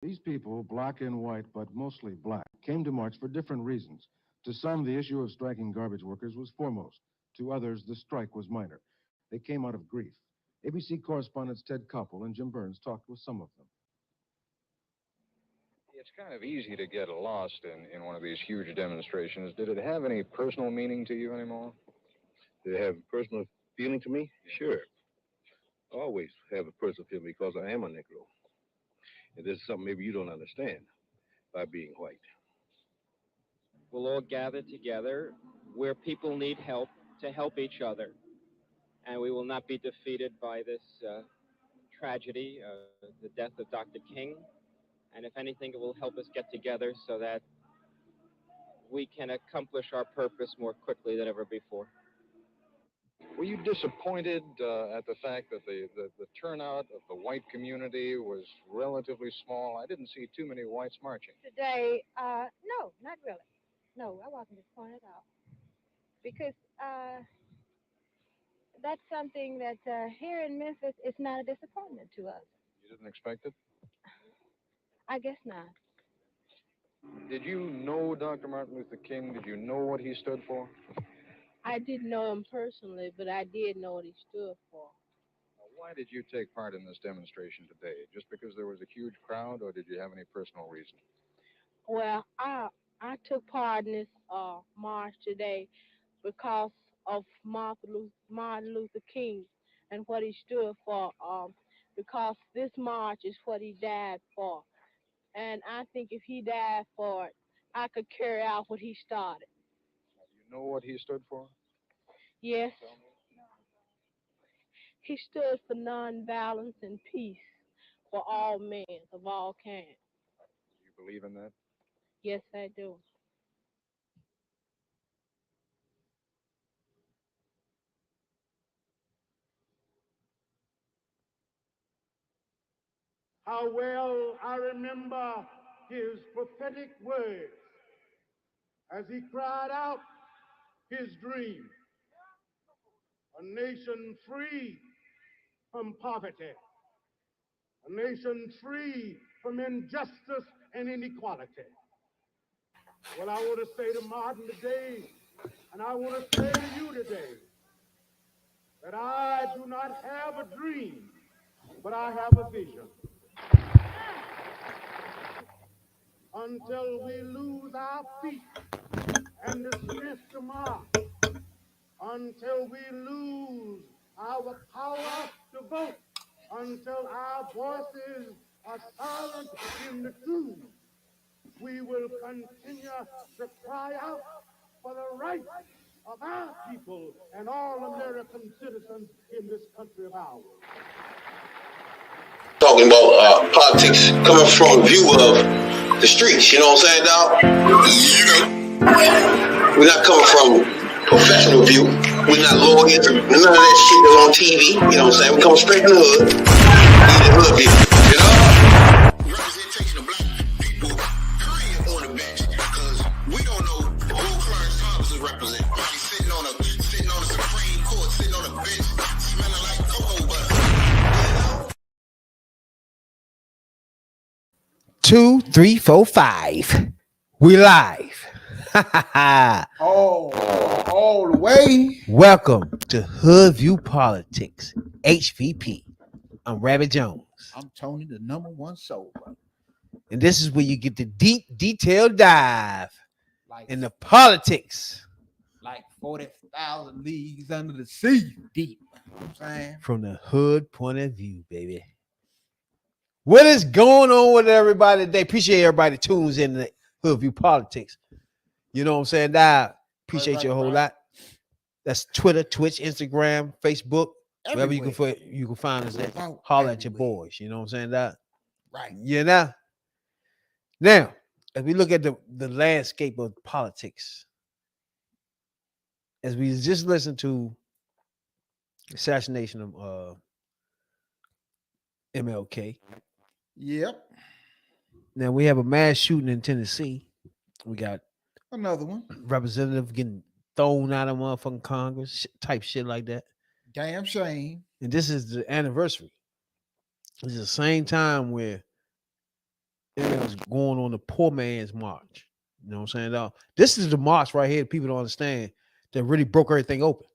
These people, black and white, but mostly black, came to march for different reasons. To some, the issue of striking garbage workers was foremost. To others, the strike was minor. They came out of grief. ABC correspondents Ted Koppel and Jim Burns talked with some of them. It's kind of easy to get lost in one of these huge demonstrations. Did it have any personal meaning to you anymore? Did it have a personal feeling to me? Sure. I always have a personal feeling because I am a Negro. And this is something maybe you don't understand by being white. We'll all gather together where people need help to help each other. And we will not be defeated by this tragedy, the death of Dr. King. And if anything, it will help us get together so that we can accomplish our purpose more quickly than ever before. Were you disappointed at the fact that the turnout of the white community was relatively small? I didn't see too many whites marching. Today, no, not really. No, I wasn't disappointed at all. Because that's something that here in Memphis, it's not a disappointment to us. You didn't expect it? I guess not. Did you know Dr. Martin Luther King? Did you know what he stood for? I didn't know him personally, but I did know what he stood for. Now, why did you take part in this demonstration today? Just because there was a huge crowd, or did you have any personal reason? Well, I took part in this march today because of Martin Luther King and what he stood for. Because this march is what he died for, and I think if he died for it, I could carry out what he started. Now, do you know what he stood for? Yes, he stood for nonviolence and peace for all men of all kinds. Do you believe in that? Yes, I do. How well I remember his prophetic words as he cried out his dream, a nation free from poverty, a nation free from injustice and inequality. Well, I want to say to Martin today, and I want to say to you today, that I do not have a dream, but I have a vision. Until we lose our feet and the strength to march, until we lose our power to vote, until our voices are silent in the truth, we will continue to cry out for the rights of our people and all American citizens in this country of ours. Talking about politics coming from a view of the streets, you know what I'm saying, dog? We're not coming from professional view. We're not lawyers, none of that shit that's on TV, you know what I'm saying? We come straight from the hood. We the hood view, you know? Representation of black people, period, on the bench, because we don't know who Clarence Thomas is representing. He's sitting on the Supreme Court, sitting on a bench, smelling like cocoa butter. 2, 3, 4, 5. We live. all the way. Welcome to Hoodview Politics, HVP. I'm Rabbit Jones. I'm Tony, the #1 soul brother. And this is where you get the deep, detailed dive Like in the politics. Like 40,000 leagues under the sea, deep. You know what I'm saying? From the hood point of view, baby. What is going on with everybody today? Appreciate everybody that tunes in to Hoodview Politics. You know what I'm saying? I appreciate you a whole lot. That's Twitter, Twitch, Instagram, Facebook, wherever you can find us at. Holler at your boys. You know what I'm saying? Right. You know? Now, as we look at the landscape of politics, as we just listened to the assassination of MLK. Yep. Now we have a mass shooting in Tennessee. We got another one. Representative getting thrown out of motherfucking Congress, type shit like that. Damn shame. And this is the anniversary. This is the same time where it was going on the poor man's march. You know what I'm saying? Now, this is the march right here. People don't understand that really broke everything open.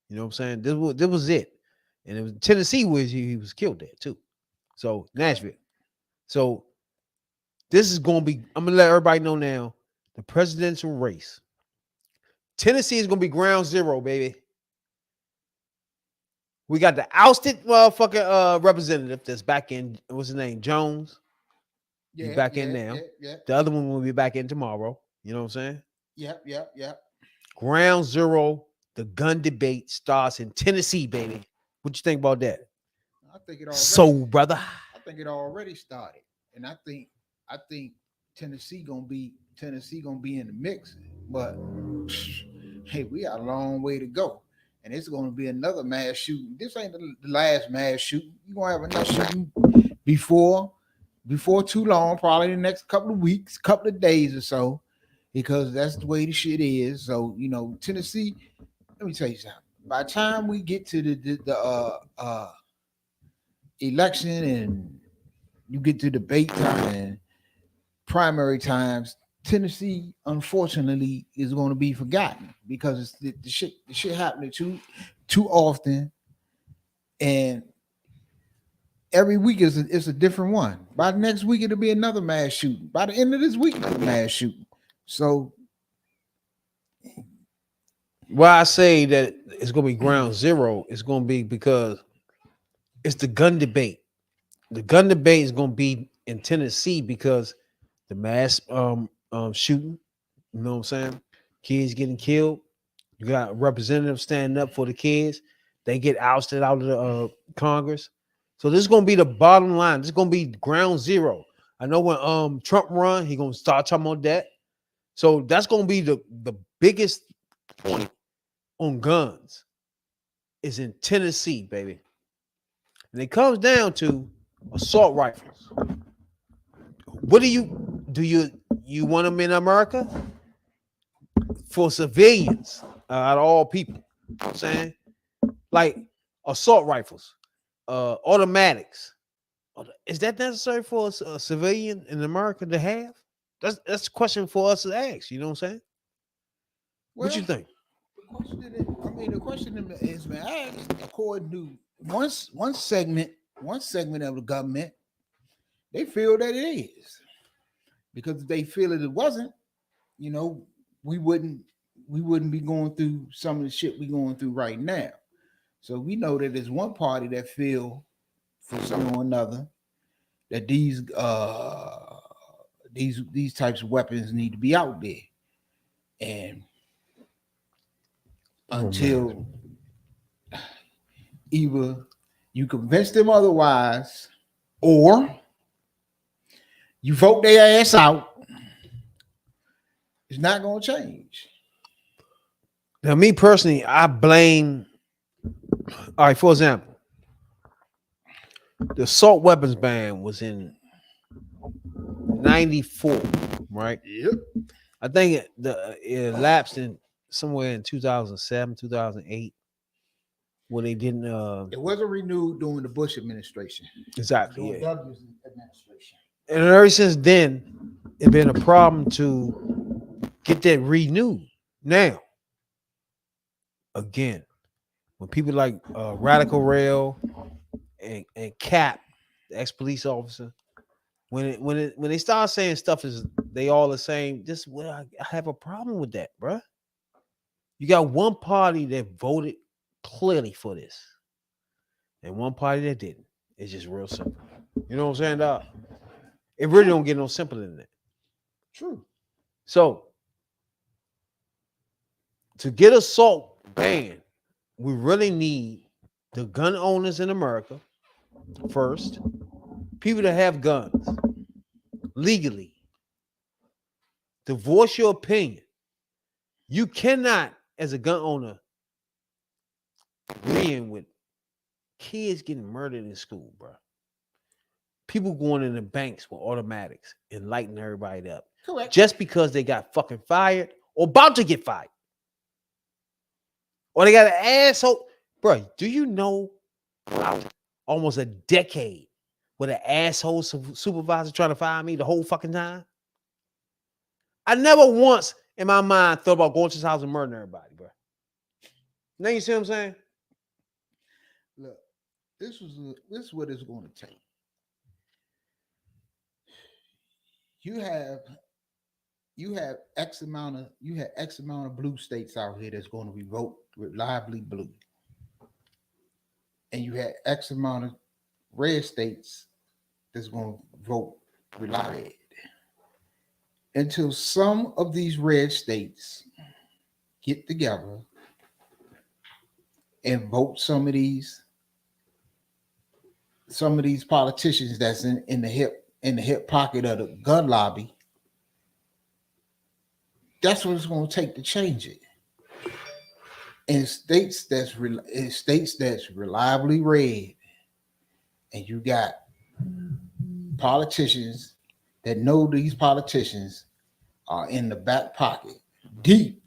You know what I'm saying? This was it. And it was Tennessee where he was killed there too. So Nashville. So this is gonna be, I'm gonna let everybody know now, the presidential race. Tennessee is gonna be ground zero, baby. We got the ousted motherfucking representative that's back in, what's his name? Jones. He's back in now. The other one will be back in tomorrow. You know what I'm saying? Yep. Ground zero, the gun debate starts in Tennessee, baby. What you think about that? I think it already. So, brother. I think it already started, and I think Tennessee gonna be in the mix. But hey, we got a long way to go, and it's gonna be another mass shooting. This ain't the last mass shooting. You gonna have another shooting before too long, probably the next couple of weeks, couple of days or so, because that's the way the shit is. So, you know, Tennessee, let me tell you something. By the time we get to the election and you get to debate time and primary times, Tennessee, unfortunately, is going to be forgotten because it's the shit happening too often, and every week is a different one. By the next week, it'll be another mass shooting. By the end of this week, another mass shooting. So, why I say that it's gonna be ground zero, it's gonna be because it's the gun debate. The gun debate is gonna be in Tennessee because the mass shooting, you know what I'm saying? Kids getting killed. You got representatives standing up for the kids. They get ousted out of the Congress. So this is gonna be the bottom line. This is gonna be ground zero. I know when Trump run, he gonna start talking about that. So that's gonna be the biggest point on guns is in Tennessee, baby. And it comes down to assault rifles. What do you want them in America? For civilians, out of all people. You know what I'm saying? Like assault rifles, automatics. Is that necessary for a civilian in America to have? That's a question for us to ask. You know what I'm saying? What you think? The question is, man, asked according to one segment of the government, they feel that it is. Because if they feel that it wasn't, you know, we wouldn't be going through some of the shit we're going through right now. So we know that there's one party that feel for some or another that these types of weapons need to be out there. And until either you convince them otherwise or you vote their ass out, it's not going to change. Now, me personally, I blame. All right, for example, the assault weapons ban was in 94, right? Yep. I think it lapsed in somewhere in 2007, 2008, when they didn't. It wasn't renewed during the Bush administration. Exactly. During Douglas administration. And ever since then, it's been a problem to get that renewed. Now, again, when people like Radical Rail and Cap, the ex-police officer, when they start saying stuff is they all the same, I have a problem with that, bruh. You got one party that voted clearly for this, and one party that didn't. It's just real simple. You know what I'm saying, dog? It really don't get no simpler than that. True. So to get assault banned, we really need the gun owners in America first, people that have guns legally. To voice your opinion. You cannot, as a gun owner, agreeing with kids getting murdered in school, bro. People going in the banks with automatics and lighting everybody up. Correct. Just because they got fucking fired or about to get fired. Or they got an asshole. Bro, do you know almost a decade with an asshole supervisor trying to fire me the whole fucking time? I never once in my mind thought about going to his house and murdering everybody, bro. Now you see what I'm saying? Look, this is what it's going to take. You have X amount of blue states out here that's going to vote reliably blue, and you had X amount of red states that's going to vote reliably red. Until some of these red states get together and vote some of these politicians that's in the hip pocket of the gun lobby, that's what it's going to take to change it. In states that's reliably red, and you got politicians that know these politicians are in the back pocket, deep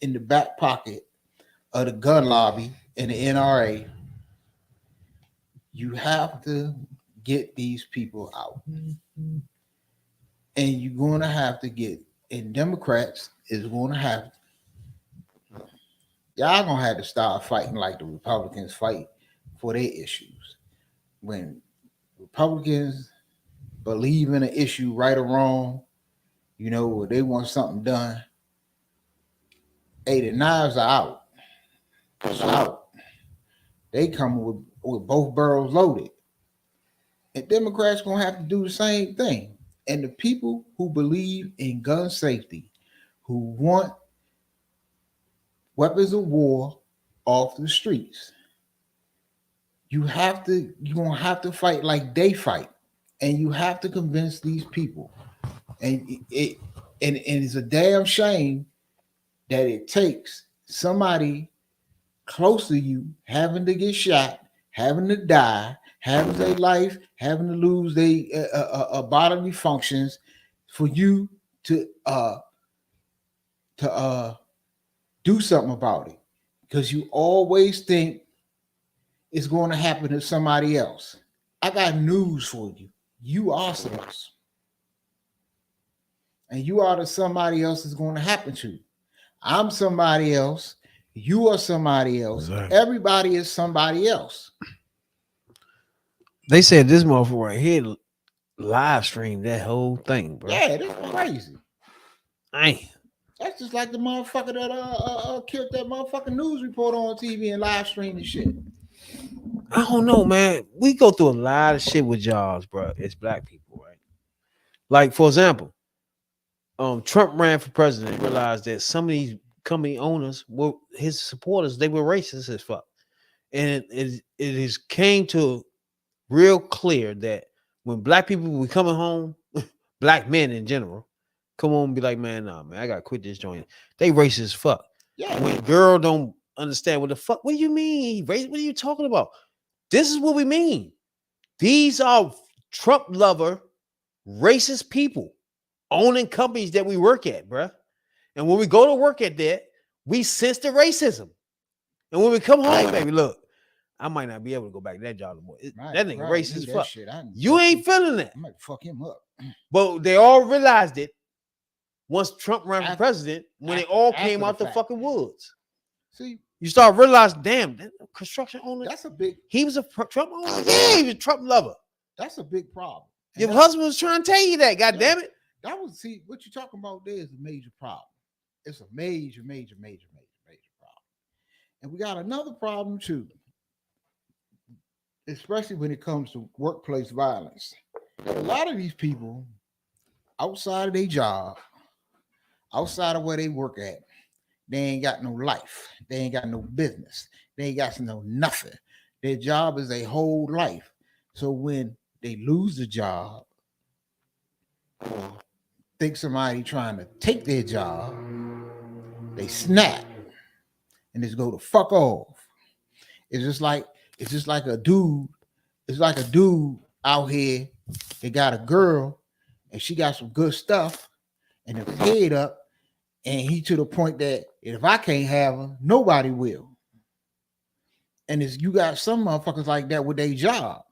in the back pocket of the gun lobby and the NRA, you have to get these people out. And you're going to have to get, and Democrats is going to have, y'all going to have to start fighting like the Republicans fight for their issues. When Republicans believe in an issue, right or wrong, you know, they want something done, hey, the knives are out. It's out. They come with both barrels loaded. And Democrats going to have to do the same thing. And the people who believe in gun safety, who want weapons of war off the streets, you're going to have to fight like they fight. And you have to convince these people. And it's a damn shame that it takes somebody close to you having to get shot, having to die, having their life, having to lose their bodily functions for you to do something about it, because you always think it's going to happen to somebody else. I got news for you. You are somebody, and you are the somebody else is going to happen to. I'm somebody else. You are somebody else. Exactly. Everybody is somebody else. They said this motherfucker right here live streamed that whole thing, bro. Yeah, that's crazy. Ain't. That's just like the motherfucker that killed that motherfucking news reporter on TV and live streamed and shit. I don't know, man. We go through a lot of shit with y'all, bro. It's black people, right? Like, for example, Trump ran for president, realized that some of these company owners were his supporters. They were racist as fuck. And it has came to real clear that when black people were coming home, black men in general, come on and be like, man, nah, man, I gotta quit this joint. They racist as fuck. Yeah. When a girl don't understand what the fuck, what do you mean? Race? What are you talking about? This is what we mean. These are Trump lover, racist people owning companies that we work at, bruh. And when we go to work at that, we sense the racism. And when we come home, baby, look, I might not be able to go back to that job anymore. That nigga racist as fuck. You ain't feeling that. I might fuck him up. But they all realized it once Trump ran for president, when they all came out the fucking woods. See, you start realizing, damn, that construction owner. That's a big. He was a Trump owner. Yeah, he was a Trump lover. That's a big problem. Your husband was trying to tell you that. God damn it. That was, see, what you're talking about there is a major problem. It's a major problem. And we got another problem too, especially when it comes to workplace violence. A lot of these people outside of their job, outside of where they work at, they ain't got no life. They ain't got no business. They ain't got no nothing. Their job is their whole life. So when they lose the job, think somebody trying to take their job, they snap and just go to fuck off. It's just like a dude. It's like a dude out here. They got a girl and she got some good stuff and his head up, and he to the point that if I can't have her, nobody will. And you got some motherfuckers like that with their job.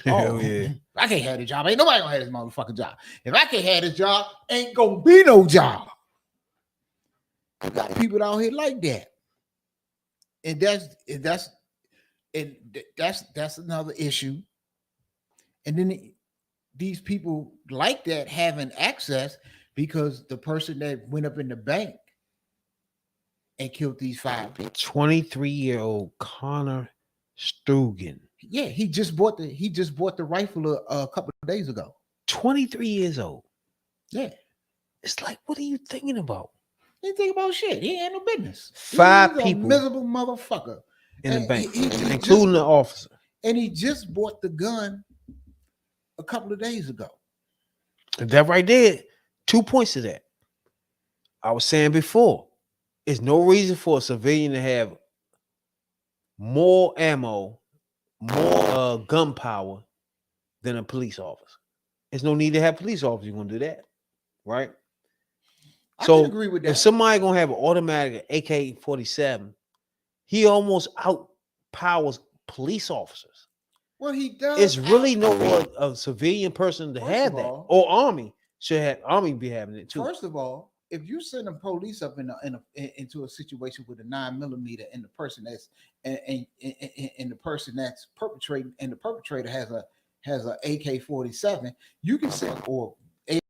Hell yeah. I can't have this job. Ain't nobody gonna have this motherfucking job. If I can't have this job, ain't gonna be no job. I got people out here like that, and that's another issue. And then these people like that having access because the person that went up in the bank and killed these 5 people. 23-year-old Connor Stugan. Yeah, he just bought the rifle a couple of days ago. 23 years old. Yeah. It's like, what are you thinking about? He think about shit. He ain't no business. 5 He's people. A miserable motherfucker. In the bank, including the officer. And he just bought the gun a couple of days ago. That right there, 2 points to that. I was saying before, there's no reason for a civilian to have more ammo, more gunpowder than a police officer. There's no need to have police officers going to do that, right? I So can agree with that. If somebody going to have an automatic AK-47, he almost outpowers police officers. Well, he does. It's really no a civilian person to have that, or Army should have. Army be having it too. First of all, if you send the police up into a situation with a 9mm and the person that's and the person that's perpetrating and the perpetrator has a AK-47, you can send, or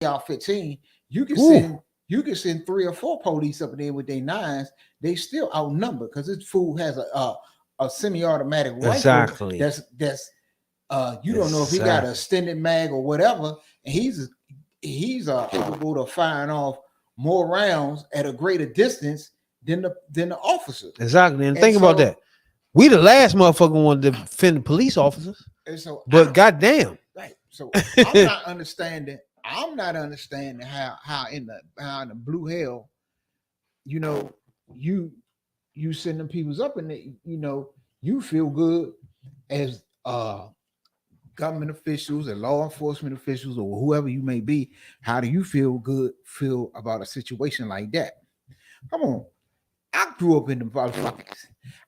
AR-15, you can send 3 or 4 police up in there with their 9s. They still outnumbered because this fool has a semi-automatic rifle. Exactly. That's you don't know if he got a extended mag or whatever, and he's capable of firing off more rounds at a greater distance than the officers. Exactly. And think about that. We the last motherfucker wanted to defend the police officers. And so, but goddamn. Right. So I'm not understanding how in the blue hell, you send them peoples up and you feel good as government officials and law enforcement officials or whoever you may be. How do you feel about a situation like that? Come on. I grew up in the motherfuckers.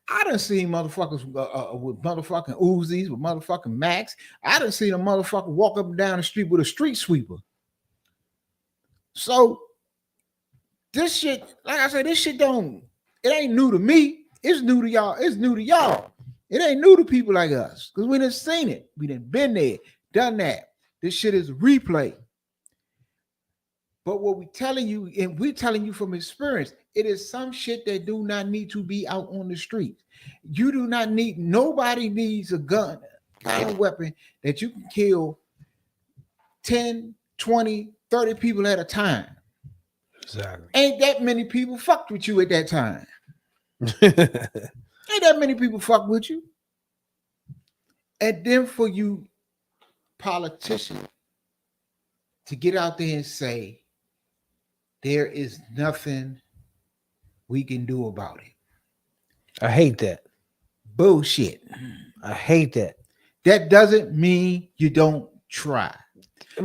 I done seen motherfuckers with motherfucking Uzis, with motherfucking Macs. I done seen a motherfucker walk up and down the street with a street sweeper. So this shit, like I said, it ain't new to me. It's new to y'all. It's new to y'all. It ain't new to people like us because we done seen it. We done been there, done that. This shit is replay. But what we telling you, and we're telling you from experience, it is some shit that do not need to be out on the streets. You do not need, nobody needs a gun, a weapon that you can kill 10, 20, 30 people at a time. Exactly. Ain't that many people fucked with you at that time. Ain't that many people fuck with you. And then for you politicians to get out there and say, there is nothing we can do about it. I hate that. Bullshit. I hate that. That doesn't mean you don't try.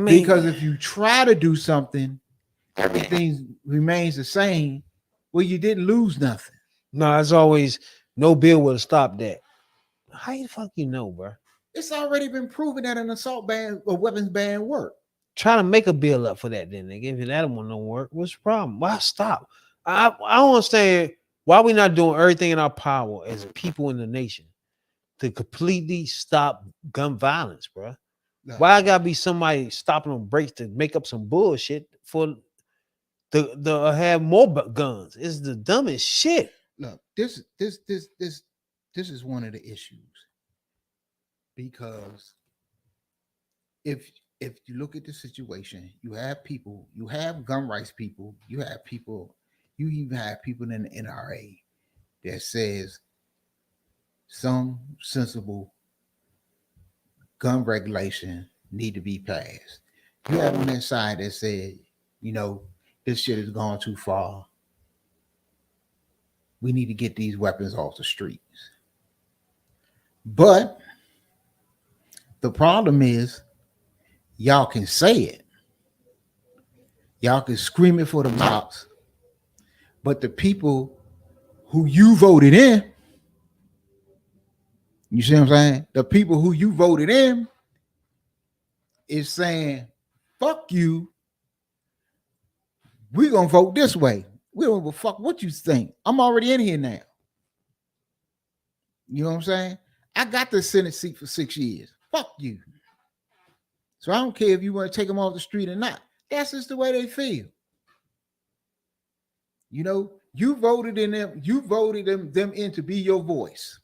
Because if you try to do something, everything remains the same. Well, you didn't lose nothing. No, it's always no bill would have stopped that. How the fuck you know, bro? It's already been proven that an assault ban or weapons ban work. Try to make a bill up for that, then nigga. If that one don't work, what's the problem? Why stop? I don't understand why we not doing everything in our power as people in the nation to completely stop gun violence, bro. No. Why gotta be somebody stopping on brakes to make up some bullshit for the have more guns? It's the dumbest shit. Look, this is one of the issues, because if you look at the situation, you have people, you have gun rights people, you have people, you even have people in the NRA that says some sensible gun regulation need to be passed. You have on that side that said, this shit has gone too far. We need to get these weapons off the streets. But the problem is, y'all can say it. Y'all can scream it for the mouths. But the people who you voted in, you see what I'm saying? The people who you voted in is saying, fuck you, we're going to vote this way. We don't give a fuck what you think. I'm already in here now. You know what I'm saying? I got the Senate seat for 6 years. Fuck you. So I don't care if you want to take them off the street or not. That's just the way they feel. You know, you voted them in to be your voice.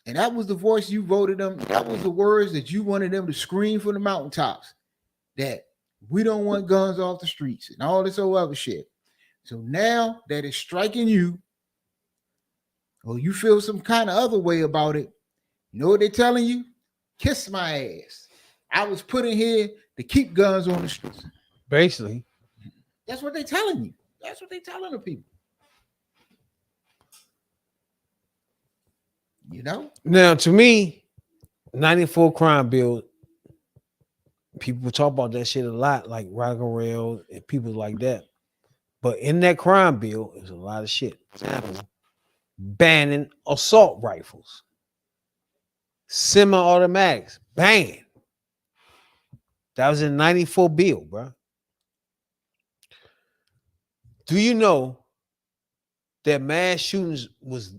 And that was the voice you voted them. That was the words that you wanted them to scream from the mountaintops. That we don't want guns off the streets and all this other shit. So now that it's striking you, or you feel some kind of other way about it, you know what they're telling you? Kiss my ass. I was put in here to keep guns on the streets. Basically. That's what they're telling you. That's what they're telling the people. You know? Now, to me, 94 crime bill, people talk about that shit a lot, like Rock and Rail and people like that. But in that crime bill, there's a lot of shit. Banning assault rifles, semi-automatics, banned. That was in 94 bill, bro. Do you know that mass shootings was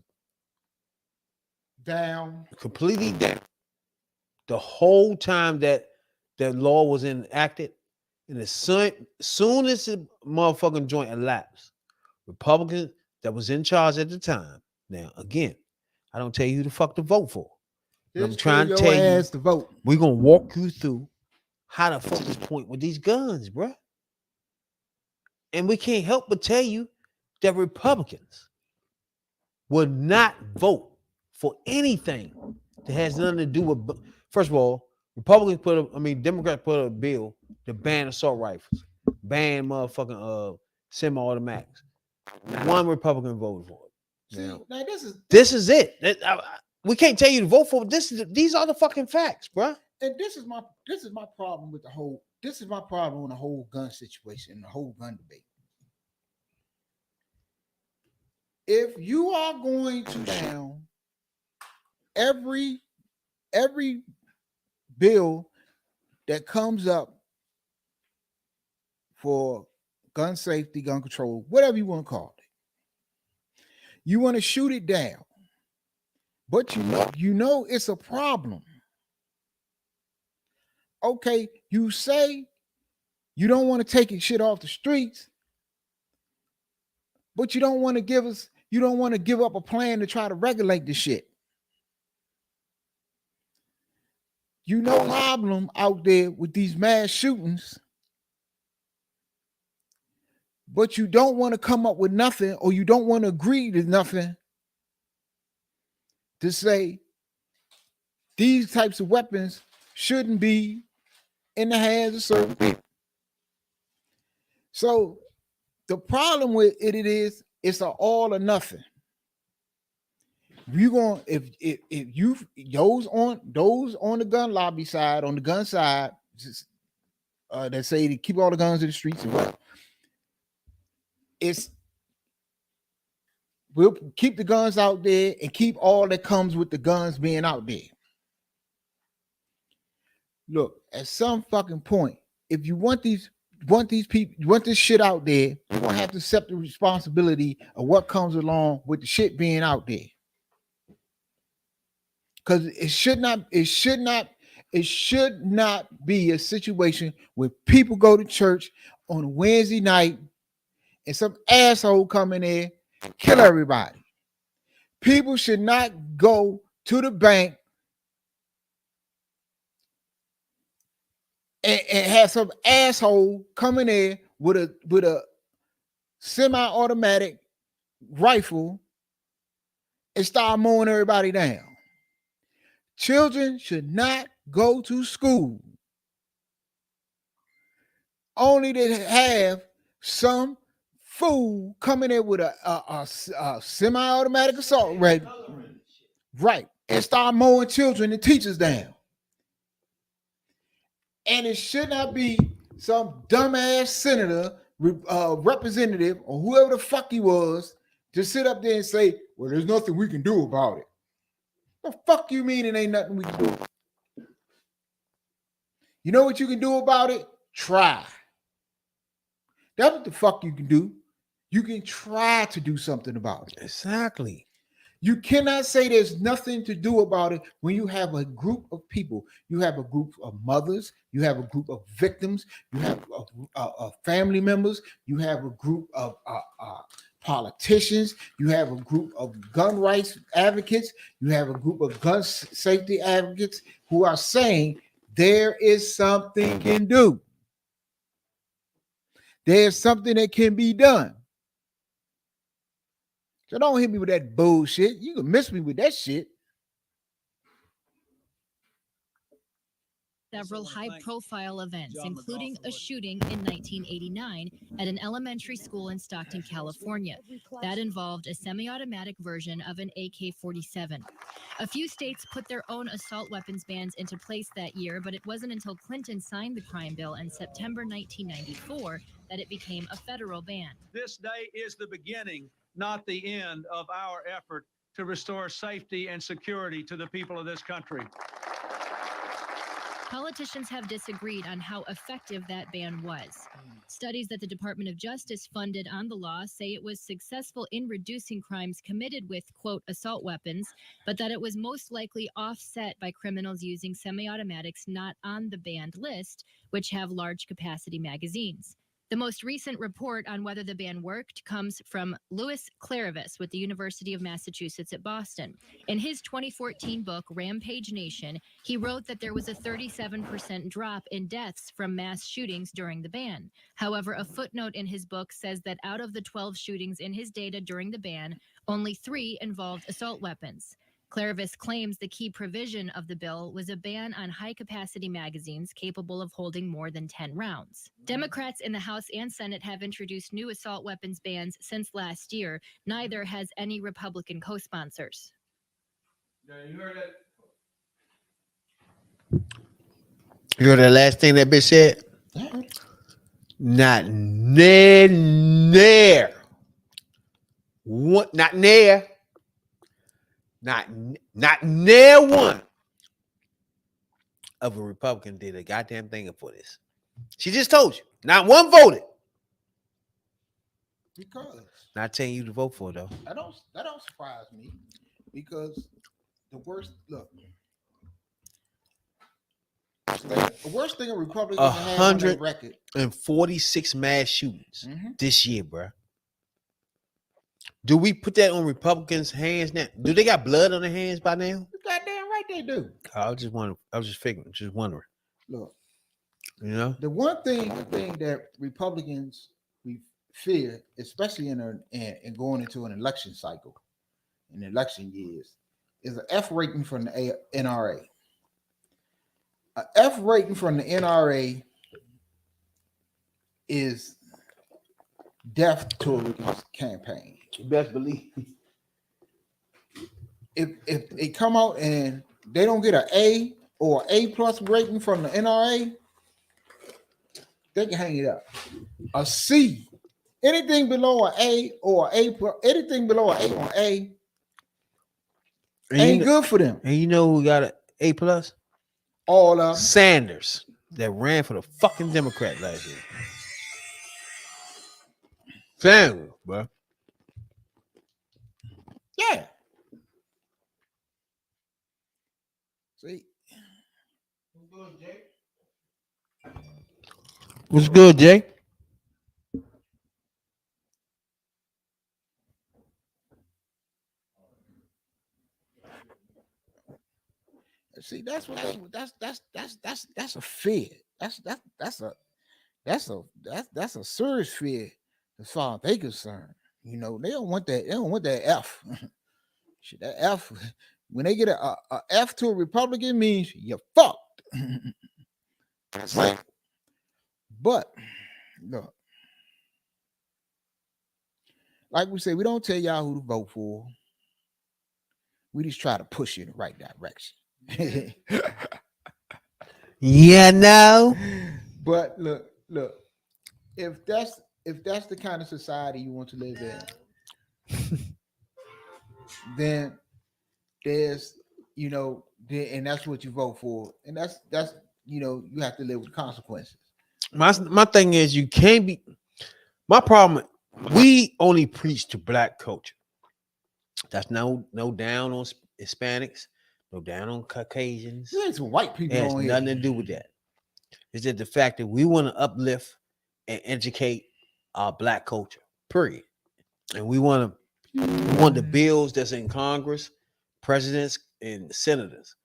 down, completely down the whole time that law was enacted? And as soon as the motherfucking joint elapsed, Republicans that was in charge at the time. Now, again, I don't tell you who the fuck to vote for. I'm trying to tell you to vote. We're gonna walk you through how to focus point with these guns, bro. And we can't help but tell you that Republicans would not vote for anything that has nothing to do with. First of all, Democrats put a bill to ban assault rifles, ban motherfucking semi-automatics. One Republican voted for it. Now This is it. We can't tell you to vote for it. These are the fucking facts, bro. And this is my problem with the whole. This is my problem on the whole gun situation, the whole gun debate. If you are going to down every bill that comes up for gun safety, gun control, whatever you want to call it, you want to shoot it down, but you know it's a problem. Okay, you say you don't want to take shit off the streets, but you don't want to give up a plan to try to regulate the shit. You know, problem out there with these mass shootings, but you don't want to come up with nothing, or you don't want to agree to nothing to say these types of weapons shouldn't be in the hands of certain people. So the problem with it is it's an all or nothing. You going if you those on the gun lobby side, on the gun side, that say to keep all the guns in the streets and what, we'll keep the guns out there and keep all that comes with the guns being out there. Look, at some fucking point, if you want these people, you want this shit out there, you're gonna have to accept the responsibility of what comes along with the shit being out there. Because it should not be a situation where people go to church on a Wednesday night and some asshole come in there and kill everybody. People should not go to the bank and have some asshole come in there with a semi-automatic rifle and start mowing everybody down. Children should not go to school only to have some fool coming in with a semi-automatic assault rifle, right, and start mowing children and teachers down. And it should not be some dumbass senator, representative, or whoever the fuck he was, to sit up there and say, well, there's nothing we can do about it. The fuck you mean it ain't nothing we can do? You know what you can do about it? Try. That's what the fuck you can do. You can try to do something about it. Exactly. You cannot say there's nothing to do about it when you have a group of people. You have a group of mothers. You have a group of victims. You have family members. You have a group of politicians. You have a group of gun rights advocates. You have a group of gun safety advocates who are saying there is something can do. There's something that can be done. So don't hit me with that bullshit. You can miss me with that shit. Several high-profile events, including a shooting in 1989 at an elementary school in Stockton, California. That involved a semi-automatic version of an AK-47. A few states put their own assault weapons bans into place that year, but it wasn't until Clinton signed the crime bill in September 1994 that it became a federal ban. This day is the beginning, not the end, of our effort to restore safety and security to the people of this country. Politicians have disagreed on how effective that ban was. Studies that the Department of Justice funded on the law say it was successful in reducing crimes committed with, quote, assault weapons, but that it was most likely offset by criminals using semi-automatics not on the banned list, which have large capacity magazines. The most recent report on whether the ban worked comes from Louis Claravis with the University of Massachusetts at Boston. In his 2014 book, Rampage Nation, he wrote that there was a 37% drop in deaths from mass shootings during the ban. However, a footnote in his book says that out of the 12 shootings in his data during the ban, only 3 involved assault weapons. Claravis claims the key provision of the bill was a ban on high-capacity magazines capable of holding more than 10 rounds. Democrats in the House and Senate have introduced new assault weapons bans since last year. Neither has any Republican co-sponsors. You heard that? You heard the last thing that bitch said? Not near. What? Not near. Not near one of a Republican did a goddamn thing for this. She just told you. Not one voted. Because Not telling you to vote for though. that don't surprise me. Because the worst thing a Republican can have on their record. 146 mass shootings this year, bro. Do we put that on Republicans' hands now? Do they got blood on their hands by now? You goddamn right they do. I was just wondering. Look, you know, the one thing that Republicans we fear, especially in going into an election cycle, in election years, is an F rating from the NRA. An F rating from the NRA is death to a campaign. You best believe. If they come out and they don't get an A or A plus rating from the NRA, they can hang it up. A C, anything below an A or A plus, anything below an A on A ain't good for them. And you know who got an A plus? All of Sanders that ran for the fucking Democrat last year. Sanders, bro. Yeah. See. What's good, Jay? See, that's what that's a fear. That's a serious fear as far as they concerned. You know, they don't want that. They don't want that F. Shit, that F. When they get a F to a Republican means you're fucked. That's like, but look, like we say, we don't tell y'all who to vote for. We just try to push you in the right direction. Yeah, no. But look, if that's the kind of society you want to live in, then there's, and that's what you vote for, and that's you have to live with consequences. My thing is you can't be. My problem. We only preach to black culture. That's no down on Hispanics, no down on Caucasians. There's some white It people has on nothing here. to do with that. It's just the fact that we want to uplift and educate our black culture. Period. And we want the bills that's in Congress, presidents and senators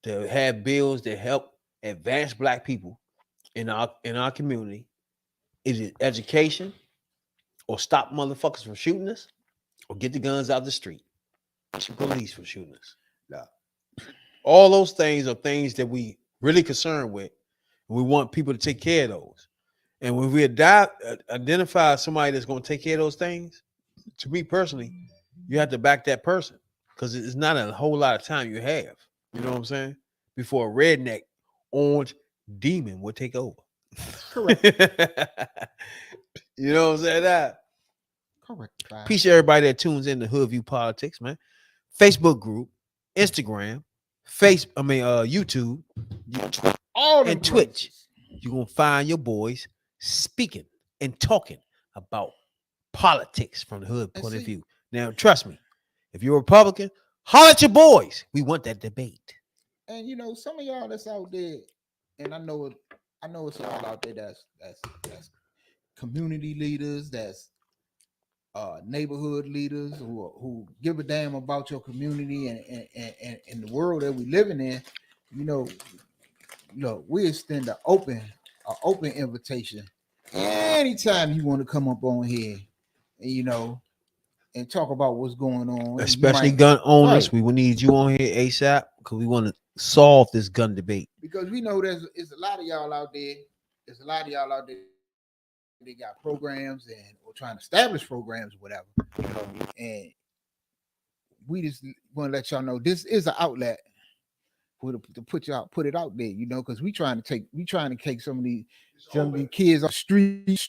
to have bills that help advance black people in our community. Is it education or stop motherfuckers from shooting us or get the guns out the street? Keep police from shooting us. Yeah. All those things are things that we really concerned with. We want people to take care of those. And when we identify somebody that's going to take care of those things, to me personally, you have to back that person because it's not a whole lot of time you have. You know what I'm saying? Before a redneck orange demon would take over. Correct. You know what I'm saying? That. Correct. Peace to everybody that tunes in to Hoodview Politics, man. Facebook group, Instagram, YouTube, All and Twitch. You're gonna find your boys speaking and talking about politics from the hood point of view. Now, trust me, if you're a Republican, holler at your boys. We want that debate. And some of y'all that's out there, and I know it's all out there that's community leaders, that's neighborhood leaders who give a damn about your community and the world that we living in. We extend an open invitation anytime you want to come up on here, and talk about what's going on. Especially gun owners, we will need you on here ASAP because we want to solve this gun debate. Because we know there's a lot of y'all out there. There's a lot of y'all out there. They got programs or trying to establish programs or whatever. And we just want to let y'all know this is an outlet to put it out there, because we trying to take some of these kids off street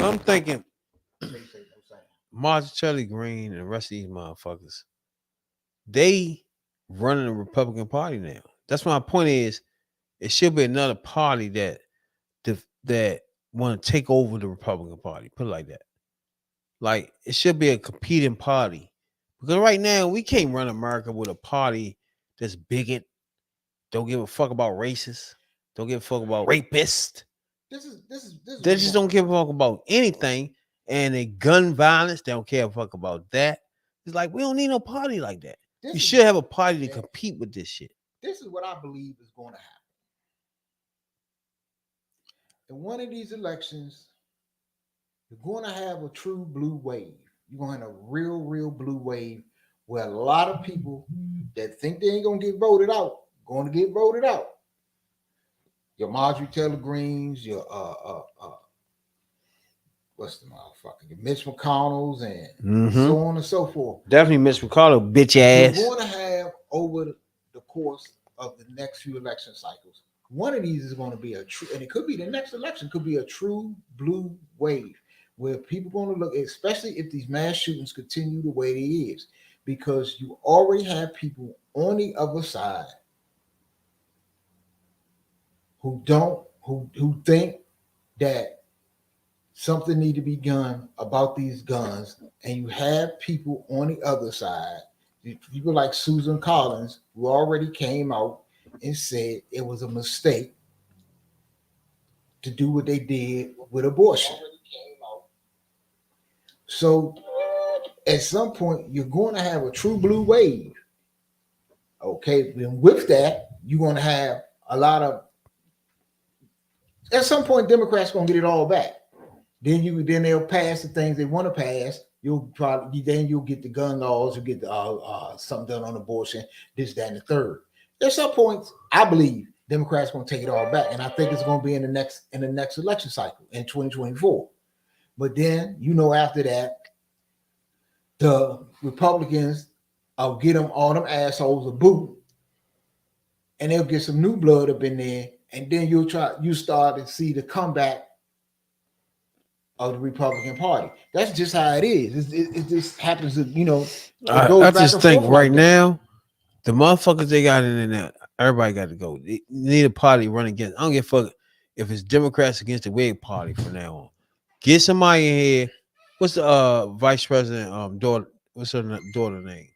So I'm thinking Marjorie Green and the rest of these motherfuckers, they running the Republican Party now. That's my point is it should be another party that want to take over the Republican Party. Put it like that. Like it should be a competing party. Because right now we can't run America with a party that's bigot, don't give a fuck about racists, don't give a fuck about rapists. This is They just don't give a fuck about anything. And they gun violence, they don't care a fuck about that. It's like we don't need no party like that. You should have a party to compete with this shit. This is what I believe is going to happen. In one of these elections, you're going to have a true blue wave. You're going to have a real blue wave where a lot of people that think they ain't going to get voted out, going to get voted out. Your Marjorie Taylor Greens, your what's the motherfucker? Your Mitch McConnells and so on and so forth. Definitely Mitch McConnell, bitch ass. You're going to have over the course of the next few election cycles, one of these is going to be a true, and it could be the next election, could be a true blue wave where people are going to look, especially if these mass shootings continue the way they is, because you already have people on the other side who think that something need to be done about these guns, and you have people on the other side, people like Susan Collins, who already came out and said it was a mistake to do what they did with abortion. So at some point, you're going to have a true blue wave. Okay, and with that, you're going to have a lot of, at some point, Democrats going to get it all back. Then they'll pass the things they want to pass. You'll get the gun laws, you'll get the something done on abortion, this, that, and the third. At some point, I believe Democrats going to take it all back, and I think it's going to be in the next election cycle in 2024. But then, after that, the Republicans will get them all them assholes a boot, and they'll get some new blood up in there, and then you start to see the comeback of the Republican Party. That's just how it is. It just happens to, I just think right now, the motherfuckers they got in there, everybody got to go. They need a party run against. I don't give a fuck if it's Democrats against the Whig Party from now on. Get somebody in here. What's the vice president daughter? What's her daughter name?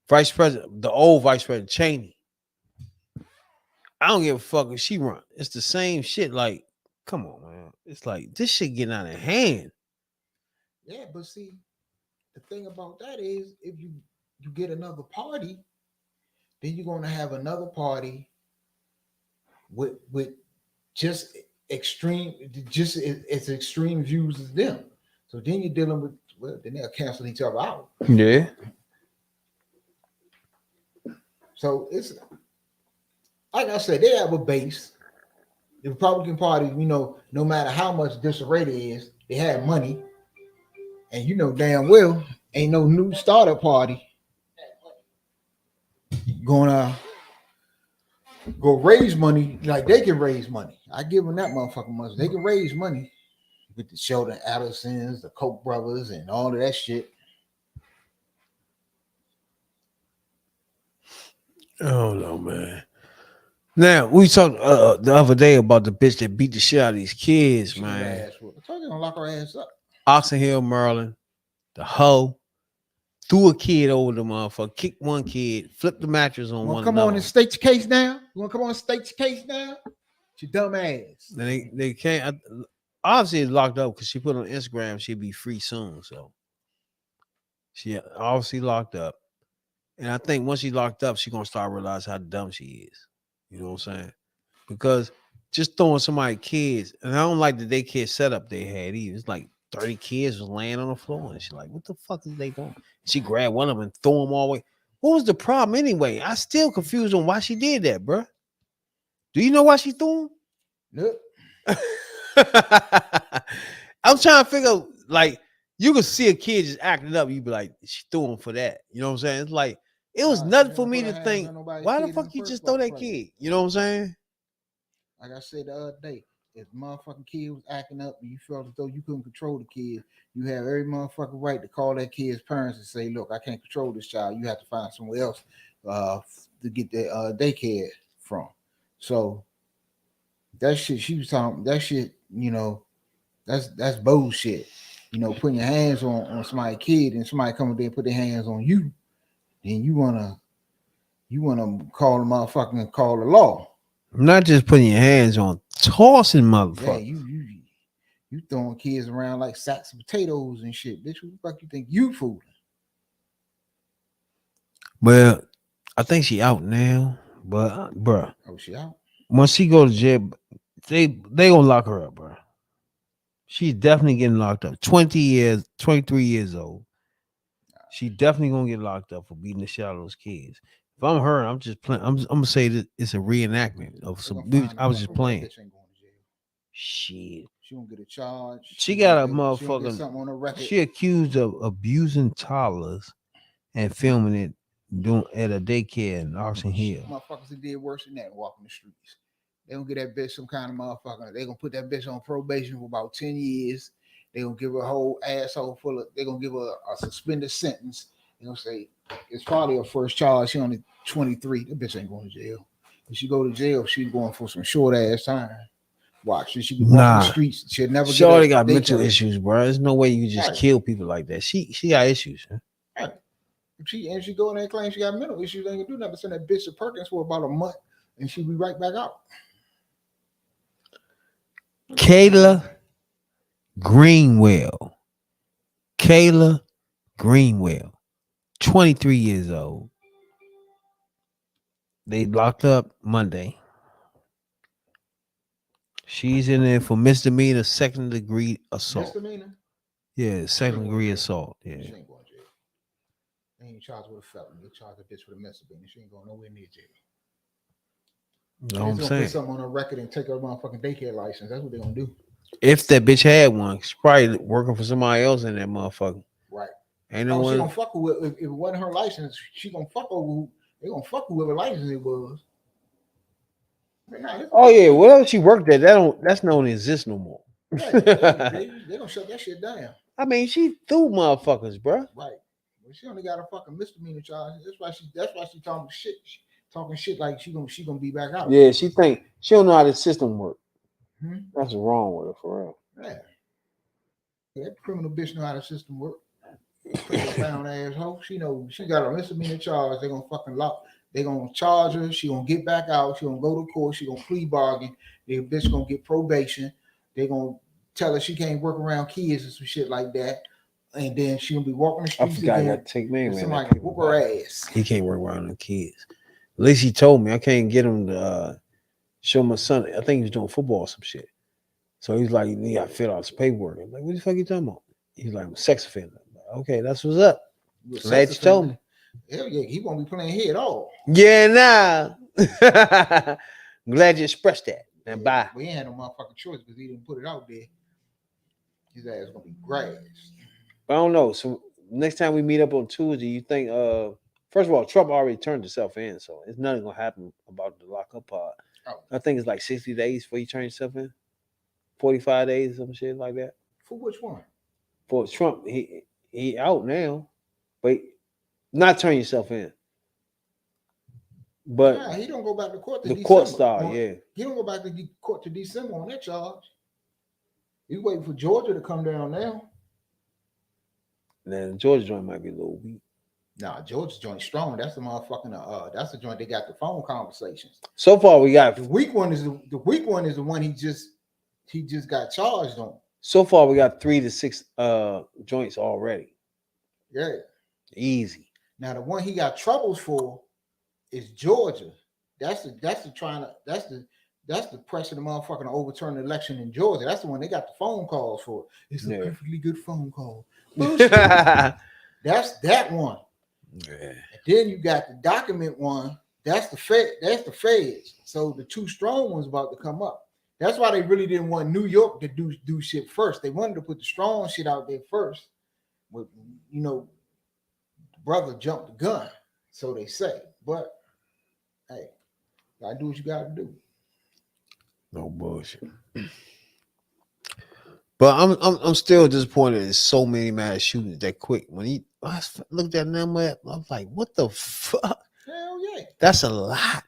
Vice president, the old vice president Cheney. I don't give a fuck if she run. It's the same shit. Like, come on, man. It's like this shit getting out of hand. Yeah, but see, the thing about that is, if you get another party, then you're going to have another party with just extreme views as them. So then you're dealing with, then they'll cancel each other out. Yeah. So it's like I said, they have a base. The Republican Party, no matter how much disarray there is, they have money, and damn well ain't no new startup party gonna go raise money like they can raise money. I give them that motherfucking money. They can raise money with the Sheldon Adelsons, the Koch brothers, and all of that shit. I don't know, man. Now we talked the other day about the bitch that beat the shit out of these kids, man. I told you to lock her ass up. Oxon Hill, Maryland, the hoe threw a kid over the motherfucker, kicked one kid, flipped the mattress on one. Come on and state your case now. You want to come on and state your case now? Your dumb ass. Then they can't. Obviously, it's locked up because she put on Instagram she'll be free soon. So she obviously locked up, and I think once she's locked up, she's gonna start realizing how dumb she is. You know what I'm saying? Because just throwing somebody kids, and I don't like the daycare setup they had either. It's like 30 kids was laying on the floor, and she's like, "What the fuck is they doing?" She grabbed one of them and threw them all away. What was the problem anyway? I still confused on why she did that, bro. Do you know why she threw them? Nope. I'm trying to figure out, like, you could see a kid just acting up, you'd be like, she threw him for that. You know what I'm saying? It's like, it was nothing for me to think, why the fuck you just throw that kid? You know what I'm saying? Like I said the other day, if motherfucking kid was acting up and you felt as though you couldn't control the kid, you have every motherfucking right to call that kid's parents and say, look, I can't control this child. You have to find somewhere else to get the daycare from. So that shit she was talking, that shit, that's bullshit. Putting your hands on somebody's kid and somebody come up there and put their hands on you, then you wanna call the motherfucking and call the law. Not just putting your hands on, tossing Yeah, motherfuckers. you throwing kids around like sacks of potatoes and shit. Bitch, who the fuck you think you fooling? Well, I think she out now, but bruh, Oh, she out? once she go to jail, they gonna lock her up, bruh. She's definitely getting locked up. 20 years, 23 years old. She definitely gonna get locked up for beating the shit out of those kids. If I'm her, I'm just playing. I'm gonna say that it's a reenactment of some. I was just playing. Shit. She won't get a charge. She got a She don't get something on her motherfucking. record. She accused of abusing toddlers and filming it at a daycare in Oxon Hill. Motherfuckers that did worse than that walking the streets. They gonna get that bitch some kind of motherfucker. They gonna put that bitch on probation for about 10 years. They gonna give her a whole asshole full of. They gonna give her a suspended sentence. They gonna say it's probably her first charge. She only 23. That bitch ain't going to jail. If she go to jail, she's going for some short ass time. Watch, she be walking the streets. She'll never. Shorty got mental issues, bro. There's no way you just kill people like that. She got issues. Huh? Right. If she go in there and claim she got mental issues, ain't gonna do nothing but send that bitch to Perkins for about a month, and she'll be right back out. Kayla Greenwell. 23 years old. They locked up Monday. She's in there for misdemeanor, second-degree assault. Misdemeanor? Yeah, second-degree assault. Yeah. She ain't going to jail. They ain't charged with a felony. They charged a bitch with a misdemeanor. She ain't going nowhere near jail. Know what I'm saying? Put something on her record and take her motherfucking daycare license. That's what they're gonna do. If that bitch had one, she's probably working for somebody else in that motherfucker. Right. Ain't no one. She gonna fuck with if it wasn't her license. She gonna fuck over who they gonna fuck with whoever license it was. Oh yeah, whatever she worked at, that's don't exist no more. Right. they gonna shut that shit down. I mean, she threw motherfuckers, bro. Right. Well, she only got a fucking misdemeanor charge. That's why she talking shit. Talking shit like she gonna be back out. Yeah, she think she don't know how the system work. That's wrong with her for real. Yeah. That criminal bitch know how the system work. Found asshole. She know she got a misdemeanor charge. They gonna fucking lock. They gonna charge her. She gonna get back out. She gonna go to court. She gonna plea bargain. The bitch gonna get probation. They gonna tell her she can't work around kids and some shit like that. And then she gonna be walking the streets. I forgot I got to take man. Somebody can whoop her ass. He can't work around the kids. At least he told me I can't get him to show my son. I think he was doing football or some shit. So he's like, you got to fill out his paperwork. I'm like, what the fuck you talking about? He's like, I'm a sex offender. Like, okay, that's what's up. Glad you told me. Hell yeah, he won't be playing here at all. Yeah, nah. Glad you expressed that. And bye. We ain't had no motherfucking choice because he didn't put it out there. His ass gonna be grass. I don't know. So next time we meet up on Tuesday, you think first of all, Trump already turned himself in, so it's nothing gonna happen about the lockup part. I think it's like 60 days before you turn yourself in. 45 days, some shit like that. For which one? For Trump, he out now, but not turn yourself in. But nah, he don't go back to court. The court start, yeah. He don't go back to court to December on that charge. He's waiting for Georgia to come down now. Then Georgia joint might be a little weak. Nah, Georgia's joint strong. That's the motherfucking that's the joint they got the phone conversations. So far, we got the weak one is the one he just got charged on. So far, we got 3 to 6 joints already. Yeah, easy. Now the one he got troubles for is Georgia. That's the pressure the motherfucking to overturn the election in Georgia. That's the one they got the phone calls for. It's a perfectly good phone call. That's that one. Yeah. And then you got the document one. That's the feds. So the two strong ones about to come up. That's why they really didn't want New York to do shit first. They wanted to put the strong shit out there first. But the brother jumped the gun, so they say. But hey, gotta do what you gotta do. No bullshit. But I'm still disappointed in so many mass shootings that quick. When I looked at them, I was like, what the fuck? Hell yeah. That's a lot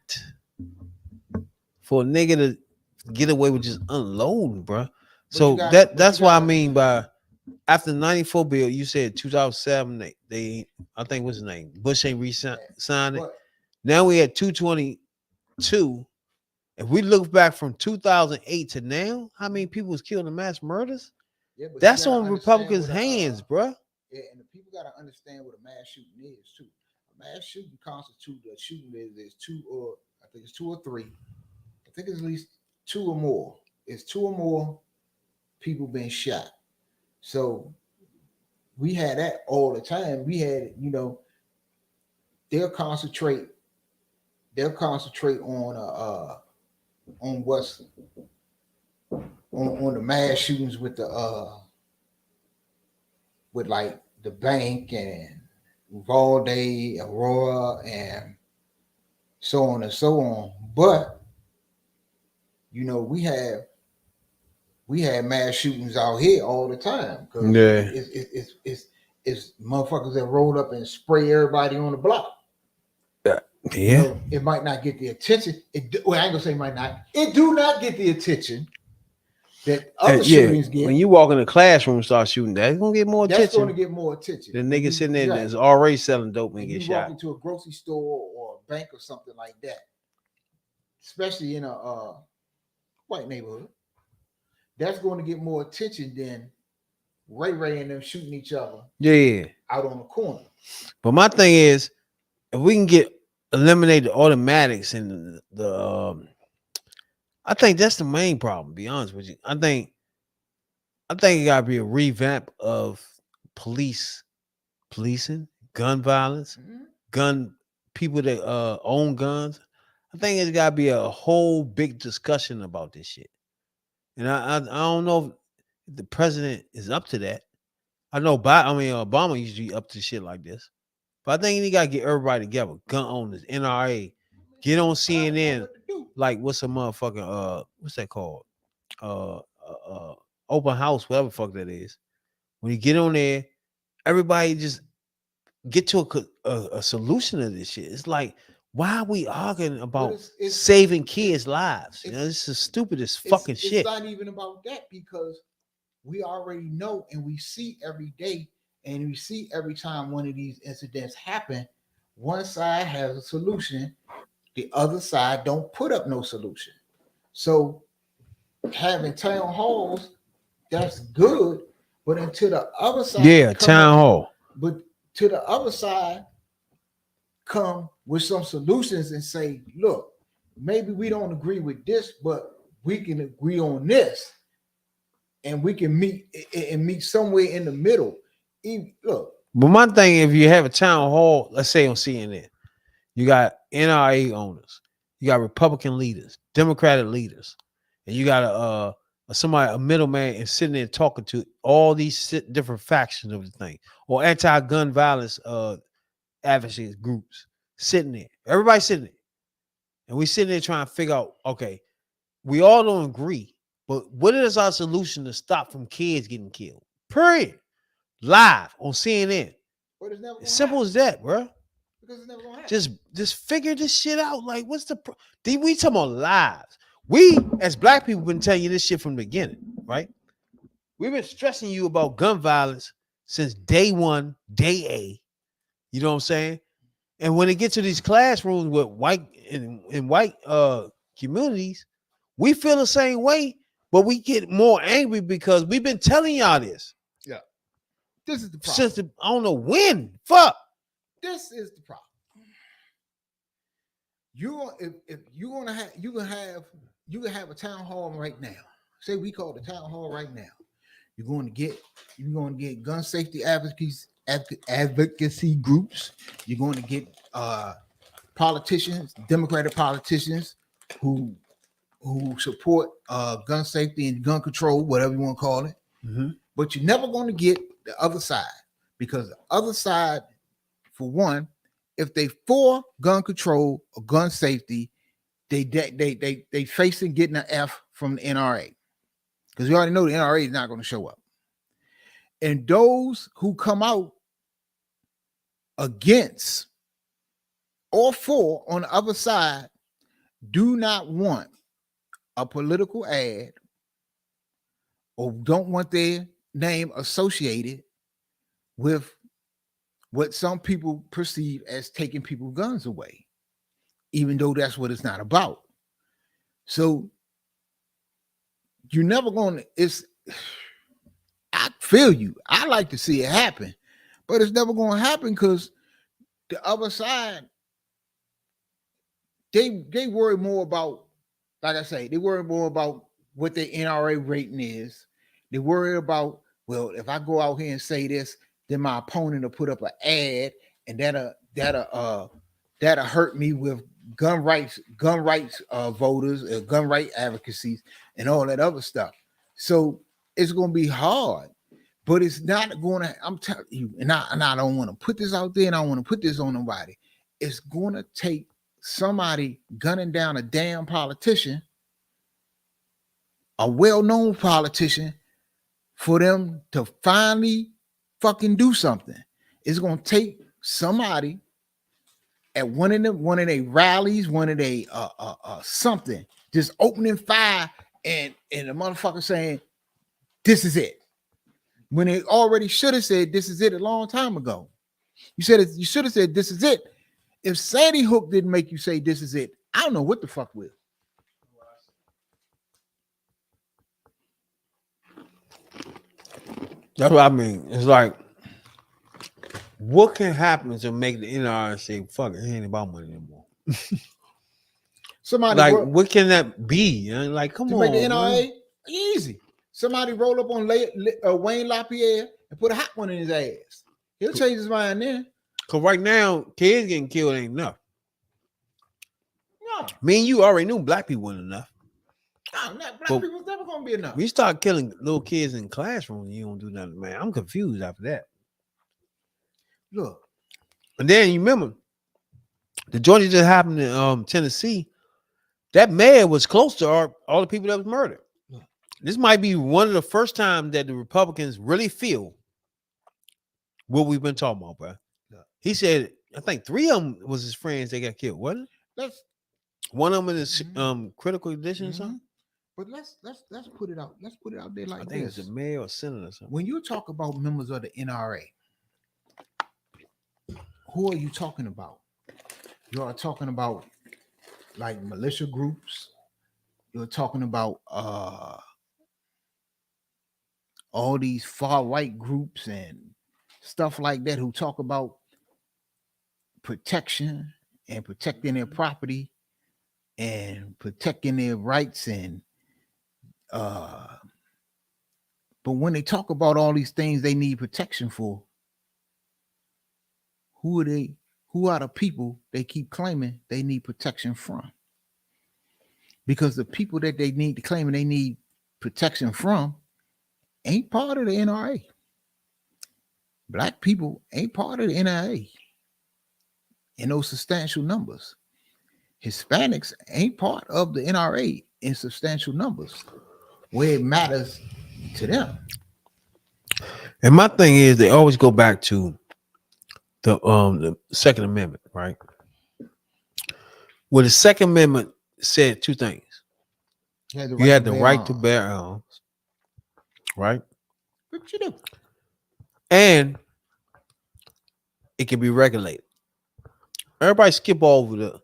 for a nigga to get away with just unloading, bro. So that's what I mean by after the 94 bill, you said 2007, they I think what's his name? Bush ain't re-signed it. Now we at 222. If we look back from 2008 to now, how many people was killed in mass murders? Yeah, but that's on Republicans' hands, bro. Yeah, and the people gotta understand what a mass shooting is too. A mass shooting constitutes a shooting is two or I think it's two or three. I think it's at least two or more. It's two or more people being shot. So we had that all the time. We had, they'll concentrate on what's on the mass shootings with with like the bank and Uvalde, Aurora, and so on and so on. But we had mass shootings out here all the time. Yeah, it's motherfuckers that roll up and spray everybody on the block. Yeah, it might not get the attention. I ain't gonna say might not. It do not get the attention that other shootings get. When you walk in the classroom and start shooting, that's gonna get more attention. That's gonna get more attention. The nigga sitting there that's already selling dope and get shot. You walk into a grocery store or a bank or something like that, especially in a white neighborhood, that's going to get more attention than Ray and them shooting each other. Yeah, out on the corner. But my thing is, if we can eliminate the automatics and the I think that's the main problem, to be honest with you. I think it gotta be a revamp of policing, gun violence, gun people that own guns. I think it's gotta be a whole big discussion about this shit. And I don't know if the president is up to that. I know Obama used to be up to shit like this. But I think he gotta get everybody together, gun owners, NRA, get on CNN, like what's a motherfucking what's that called? Open house, whatever the fuck that is. When you get on there, everybody just get to a solution to this shit. It's like, why are we arguing about saving kids' lives? This is stupid as fucking shit. It's not even about that because we already know and we see every day. And we see every time one of these incidents happen, one side has a solution, the other side don't put up no solution. So having town halls, that's good, but until the other side, town hall. But to the other side, come with some solutions and say, look, maybe we don't agree with this, but we can agree on this, and we can meet somewhere in the middle. Look, but my thing, if you have a town hall, let's say on CNN, you got NRA owners, you got Republican leaders, Democratic leaders, and you got a middleman and sitting there talking to all these different factions of the thing, or anti-gun violence advocacy groups sitting there. Everybody sitting there, and we sitting there trying to figure out, okay, we all don't agree, but what is our solution to stop from kids getting killed? Period. Live on CNN. It's simple as that, bro. Because it's never gonna happen. Just figure this shit out. Like, what's we talking about lives? We as black people been telling you this shit from the beginning, right? We've been stressing you about gun violence since day one, day A. You know what I'm saying? And when it gets to these classrooms with white communities, we feel the same way, but we get more angry because we've been telling y'all this. Yeah. This is the problem. Since I don't know when. Fuck. This is the problem. If you can have a town hall right now. Say we call the town hall right now. You're going to get gun safety advocacy groups. You're going to get politicians, Democratic politicians who support gun safety and gun control, whatever you want to call it. Mm-hmm. But you're never going to get the other side, because the other side, for one, if they for gun control or gun safety, they facing getting an F from the NRA, because we already know the NRA is not going to show up. And those who come out against or for on the other side do not want a political ad or don't want their name associated with what some people perceive as taking people's guns away, even though that's what it's not about. So you're never going to, I feel you. I like to see it happen, but it's never going to happen because the other side, they worry more about, like I say, they worry more about what their NRA rating is. They worry about, well, if I go out here and say this, then my opponent will put up an ad, and that'll hurt me with gun rights voters, gun right advocacies, and all that other stuff. So it's going to be hard, but it's not going to. I'm telling you, and I don't want to put this out there, and I don't want to put this on nobody. It's going to take somebody gunning down a damn politician, a well-known politician, for them to finally fucking do something. It's going to take somebody at one of their rallies, one of their something, just opening fire and the motherfucker saying, this is it. When they already should have said this is it a long time ago. You should have said this is it. If Sandy Hook didn't make you say this is it, I don't know what the fuck will. That's what I mean. It's like, what can happen to make the NRA say, fuck it, it ain't about money anymore? Somebody like, what can that be? Like, come on, make the NRA man. Easy. Somebody roll up on Wayne LaPierre and put a hot one in his ass. He'll change his mind then. Because right now, kids getting killed ain't enough. No. Me and you already knew black people weren't enough. No, black people's never going to be enough. When you start killing little kids in classrooms, you don't do nothing, man. I'm confused after that. Look. And then you remember, the joint that just happened in Tennessee, that mayor was close to all the people that was murdered. Yeah. This might be one of the first times that the Republicans really feel what we've been talking about, bro. Yeah. He said, I think 3 of them was his friends that got killed, wasn't it? One of them in his critical condition or something. But let's put it out. Let's put it out there like this. I think it's a mayor or senator or something. When you talk about members of the NRA, who are you talking about? You are talking about like militia groups. You're talking about all these far right groups and stuff like that who talk about protection and protecting their property and protecting their rights and but when they talk about all these things they need protection for, who are they? Who are the people they keep claiming they need protection from? Because the people that they need to claim they need protection from ain't part of the NRA. Black people ain't part of the NRA in those substantial numbers. Hispanics ain't part of the NRA in substantial numbers where it matters to them. And my thing is, they always go back to the Second Amendment, right? Well, the Second Amendment said 2 things. You had the right to bear arms, right? What you do? And it can be regulated. Everybody skip over the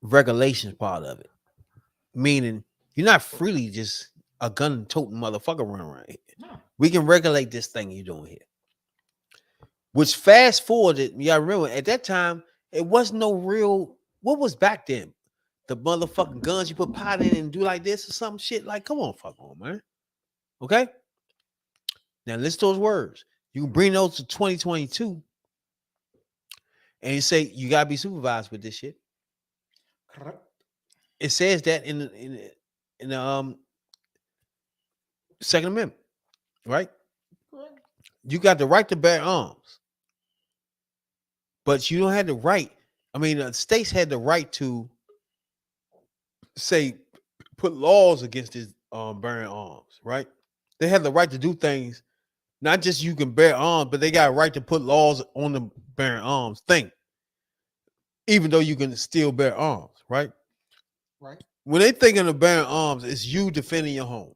regulations part of it. Meaning, you're not freely just a gun-toting motherfucker running around here. No. We can regulate this thing you're doing here. Which fast forwarded, you gotta remember, at that time, it wasn't no real, what was back then? The motherfucking guns you put pot in and do like this or some shit? Like, come on, fuck on, man. Okay? Now, listen to those words. You can bring those to 2022 and you say, you gotta be supervised with this shit. Correct. It says that in the Second Amendment, right? Correct. You got the right to bear arms. But you don't have the right. I mean, the states had the right to say put laws against this bearing arms, right? They have the right to do things, not just you can bear arms, but they got a right to put laws on the bearing arms thing, even though you can still bear arms, right? Right. When they thinking of bearing arms, it's you defending your home.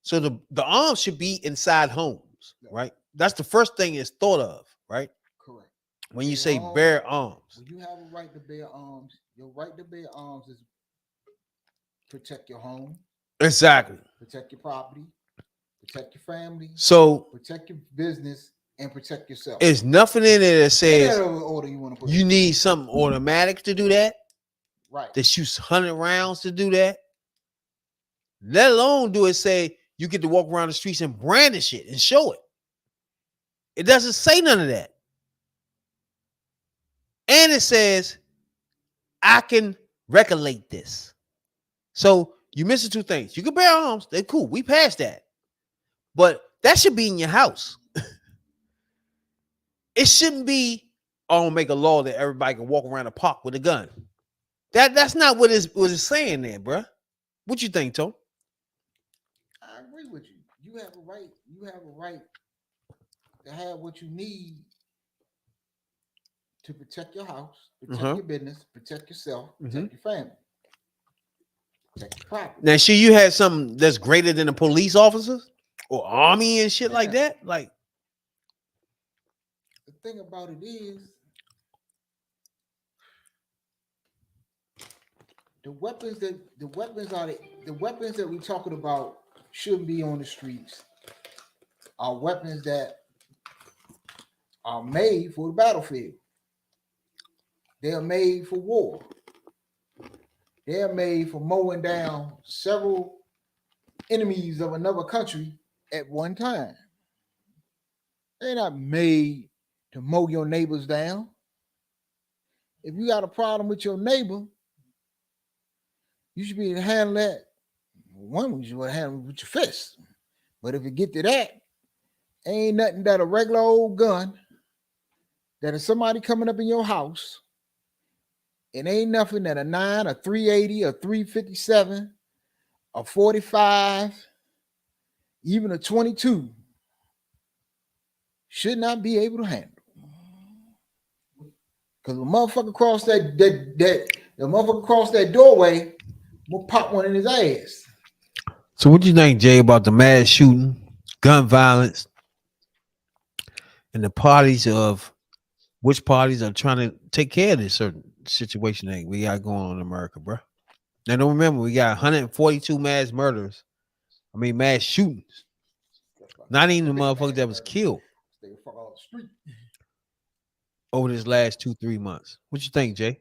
So the arms should be inside homes, right? That's the first thing it's thought of, right? Correct. When you say bear arms. When you have a right to bear arms, your right to bear arms is protect your home. Exactly. Protect your property. Protect your family. So protect your business and protect yourself. There's nothing in there that says order you want to put. You need something automatic to do that. Right. That shoots 100 rounds to do that. Let alone do it say you get to walk around the streets and brandish it and show it. It doesn't say none of that. And it says, I can regulate this. So you missing two things. You can bear arms. They're cool. We passed that. But that should be in your house. It shouldn't be, oh, make a law that everybody can walk around the park with a gun. That's not what it's saying there, bruh. What you think, Tom? I agree with you. You have a right. You have a right to have what you need to protect your house, protect your business, protect yourself, protect your family, protect your property. Now, should you have something that's greater than the police officers or army and shit like that? Like, the thing about it is, the weapons that we're talking about shouldn't be on the streets are weapons that are made for the battlefield. They are made for war. They are made for mowing down several enemies of another country at one time. They're not made to mow your neighbors down. If you got a problem with your neighbor, you should be able to handle that. One, you should handle it with your fist. But if you get to that, ain't nothing that a regular old gun that is somebody coming up in your house. It ain't nothing that a 9, a 380, a 357, a 45, even a 22 should not be able to handle. Because the motherfucker cross the motherfucker cross that doorway, we'll pop one in his ass. so what do you think, Jay, about the mass shooting, gun violence, and the parties of which parties are trying to take care of this certain situation that we got going on in America, bro? Now, don't remember, we got 142 mass murders. I mean, mass shootings. Not even the motherfuckers that was killed Stay the fuck off the street. over this last 2-3 months. What you think, Jay?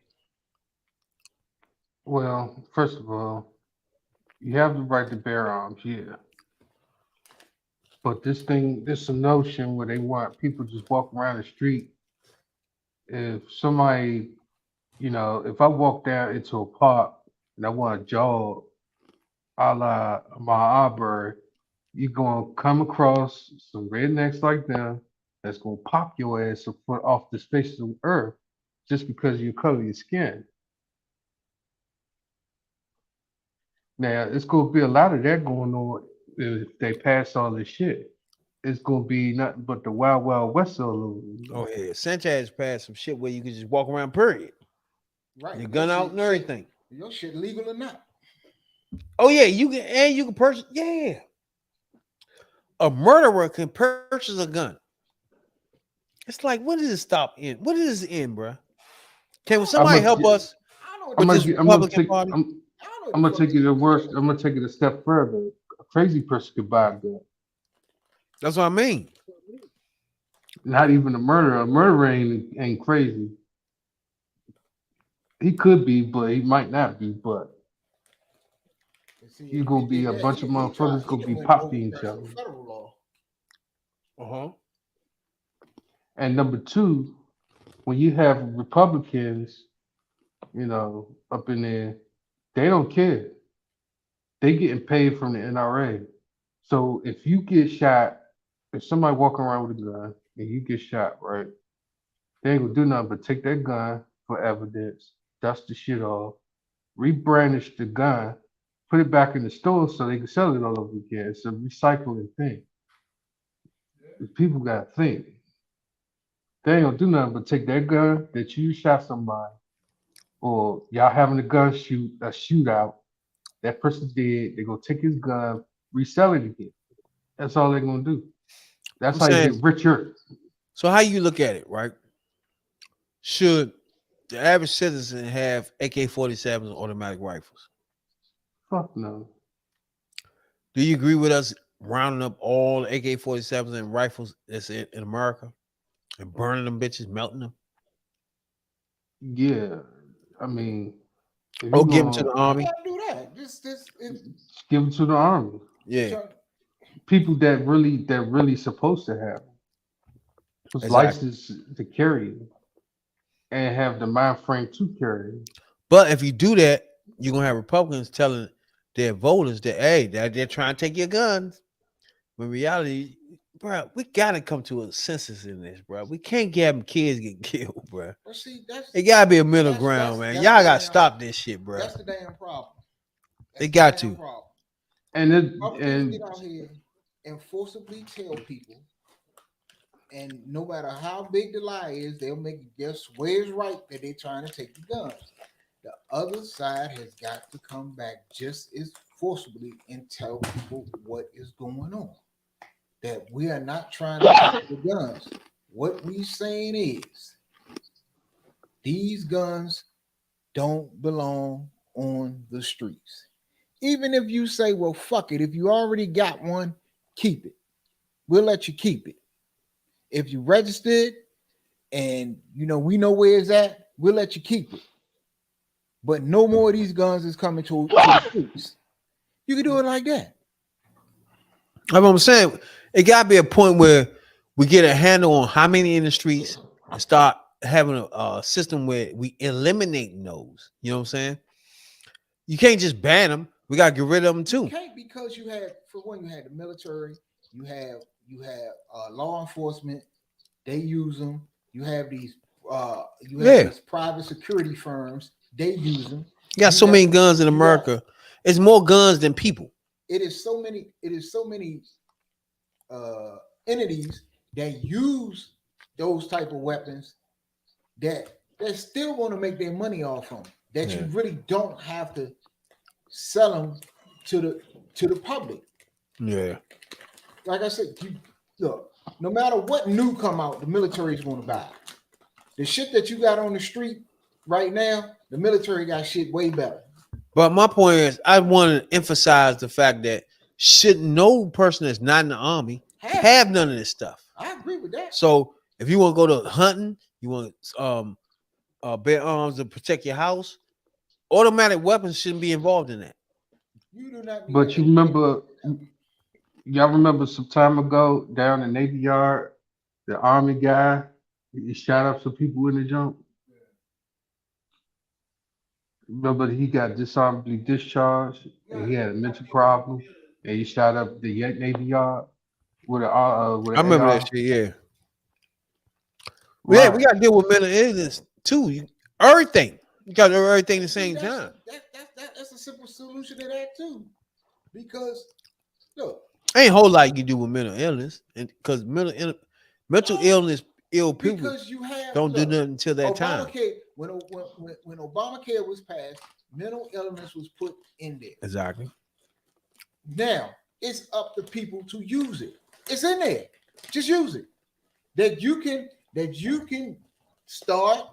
Well, first of all, you have the right to bear arms, yeah. But this notion where they want people just walk around the street. If somebody, if I walk down into a park and I want to jog a la my Auburn, you're going to come across some rednecks like them that's going to pop your ass a foot off the face of the earth just because you color your skin. Now, it's going to be a lot of that going on if they pass all this shit. It's going to be nothing but the wild, wild west of it. Oh, yeah. Sanchez passed some shit where you can just walk around, period. Right. Your gun out and everything. Your shit legal or not? Oh, yeah. You can purchase. Yeah. A murderer can purchase a gun. It's like, what does it stop in? What does it end, bro? Can somebody help us with this Republican Party? I'm gonna take it a worse. I'm gonna take it a step further. A crazy person could buy a gun. That's what I mean. Not even a murderer. A murderer ain't crazy. He could be, but he might not be. But he's gonna be a bunch of motherfuckers gonna be popping each other. And number two, when you have Republicans, up in there, they don't care. They getting paid from the NRA. So if you get shot, if somebody walking around with a gun and you get shot, right, they ain't gonna do nothing but take that gun for evidence, dust the shit off, rebrandish the gun, put it back in the store so they can sell it all over again. It's a recycling thing. People gotta think. They ain't gonna do nothing but take their gun that you shot somebody, or y'all having a shootout. That person dead. They gonna take his gun, resell it again. That's all they're gonna do. That's I'm how you saying, get richer. so how you look at it, right? Should the average citizen have AK-47s or automatic rifles? Fuck no. Do you agree with us rounding up all AK-47s and rifles that's in America and burning them bitches, melting them? Yeah, I mean, if Oh, you give them to gonna the army. Do that. This give them to the army, Yeah, people that really supposed to have them, was exactly. licensed to carry them and have the mind frame to carry them. But if you do that, you're gonna have Republicans telling their voters that they're trying to take your guns. When reality, bro, we gotta come to a census in this, bro. We can't get them kids get killed, bro. Well, see, that's It gotta be a middle ground, man. Y'all gotta stop this shit, bro. That's the damn problem. They got to. Problem. And Republicans get out here and forcibly tell people, and no matter how big the lie is, they'll make you guess where it's right that they're trying to take the guns. The other side has got to come back just as forcibly and tell people what is going on. That we are not trying to take the guns. What we saying is these guns don't belong on the streets. Even if you say, well, fuck it, if you already got one, keep it. We'll let you keep it. If you registered and we know where it's at, we'll let you keep it. But no more of these guns is coming to the streets. You can do it like that. That's what I'm saying. It gotta be a point where we get a handle on how many in the streets and start having a system where we eliminate those. You know what I'm saying? You can't just ban them. We gotta get rid of them too. You can't, because you had the military, you have law enforcement, they use them. You have these these private security firms, they use them. You got so many guns in America. It's more guns than people. It is so many entities that use those type of weapons that they still want to make their money off them. That you really don't have to sell them to the public. Yeah. Like I said, look, no matter what new come out, the military is going to buy. The shit that you got on the street right now, the military got shit way better. But my point is, I want to emphasize the fact that should no person that's not in the army have none of this stuff. I agree with that. So if you want to go to hunting, you want bear arms to protect your house, automatic weapons shouldn't be involved in that. You do not. But y'all remember some time ago down in Navy Yard, the army guy, he shot up some people in the jump. Remember, he got dishonorably discharged and he had a mental problem, and he shot up the Navy Yard with an I remember AR. that shit. Yeah. Right. Yeah, we got to deal with mental illness too. Everything. You got to do everything at the same time. That's a simple solution to that too. Because look, Ain't a whole lot you can do with mental illness, and because mental illness, ill people don't do nothing until that time. When Obamacare was passed, mental illness was put in there. Exactly. Now it's up to people to use it. It's in there. Just use it. That you can start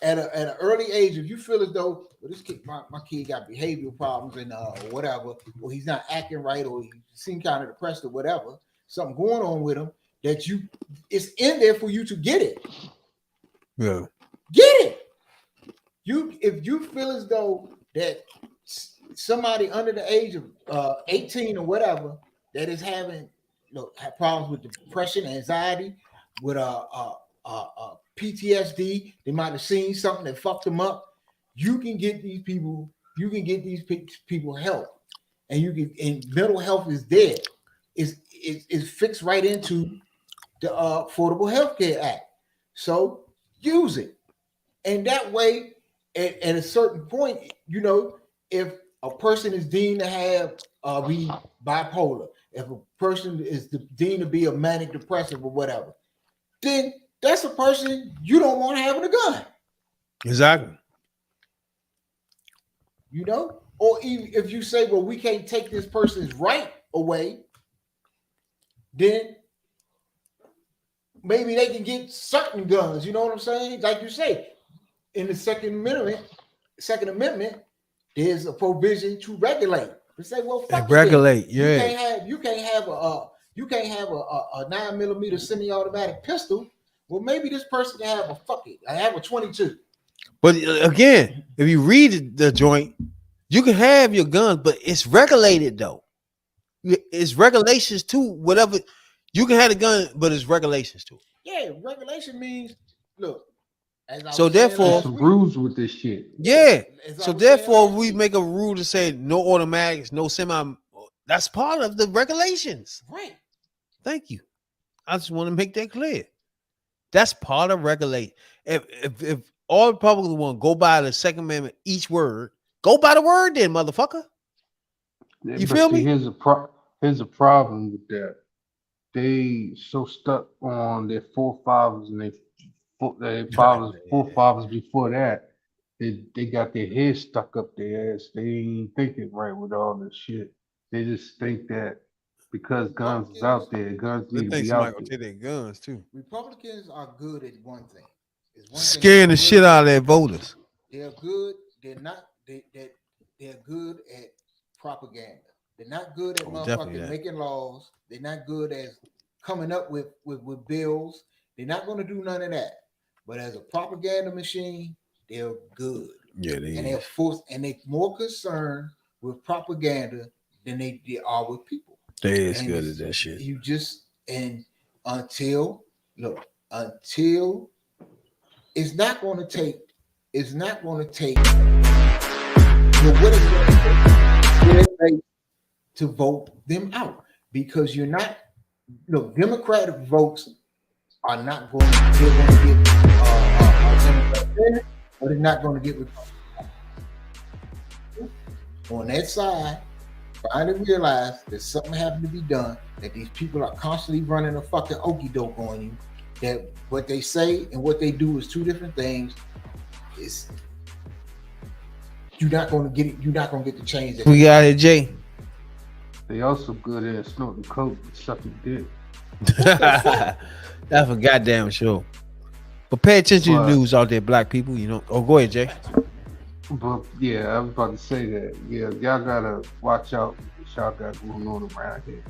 at an early age. If you feel as though, well, this kid, my kid got behavioral problems and whatever, or he's not acting right, or he seems kind of depressed or whatever, something going on with him, it's in there for you to get it. Yeah. Get it. If you feel as though that somebody under the age of 18 or whatever that is having have problems with depression, anxiety, with PTSD, they might have seen something that fucked them up. You can get these people. You can get these people help, and and mental health is there. Is fixed right into the Affordable Health Care Act. So use it, and that way, at a certain point, if a person is deemed to have be bipolar, if a person is deemed to be a manic depressive or whatever, then that's a person you don't want having a gun. Exactly. You know, or even if you say, well, we can't take this person's right away, then maybe they can get certain guns. You know what I'm saying? Like you say, in the Second Amendment, there's a provision to regulate. To say, well, fuck regulate. It. Yeah. You can't have a 9mm semi-automatic pistol. Well, maybe this person can have I have a 22. But again, if you read the joint, you can have your guns, but it's regulated though. It's regulations too. Whatever you can have a gun, but it's regulations too. Yeah, regulation means look. So therefore, some rules with this shit. Yeah. So therefore, we make a rule to say no automatics, no semi. That's part of the regulations. Right. Thank you. I just want to make that clear. That's part of regulate. If all Republicans want to go by the Second Amendment, each word, go by the word, then, motherfucker. You feel me? Here's a problem with that. They so stuck on their forefathers and their forefathers before that. They got their heads stuck up their ass. They ain't thinking right with all this shit. They just think that because guns is out there, guns need to be out there. Take their guns too. Republicans are good at one thing. Scaring the shit out of their voters. They're good. They're not. They're good at propaganda. They're not good at motherfucking making laws. They're not good at coming up with bills. They're not going to do none of that. But as a propaganda machine, they're good. Yeah, they they're forced, and they're more concerned with propaganda than they are with people. They is good at that shit. You just until it's not going to take. It's not going to take. What is going to take to vote them out? Because you're not. Democratic votes are not going to. They're going to get Democrat, or they're not going to get Republican. On that side, finally realize that something having to be done. That these people are constantly running a fucking okie doke on you. That what they say and what they do is two different things. Is you're not going to get it. You're not going to get the change. That We got it, Jay. They also good at snorting coke and sucking dick. That's a goddamn show. But pay attention to the news out there, black people. Oh, go ahead, Jay. But yeah, I was about to say that. Yeah, y'all gotta watch out what y'all got going on around here.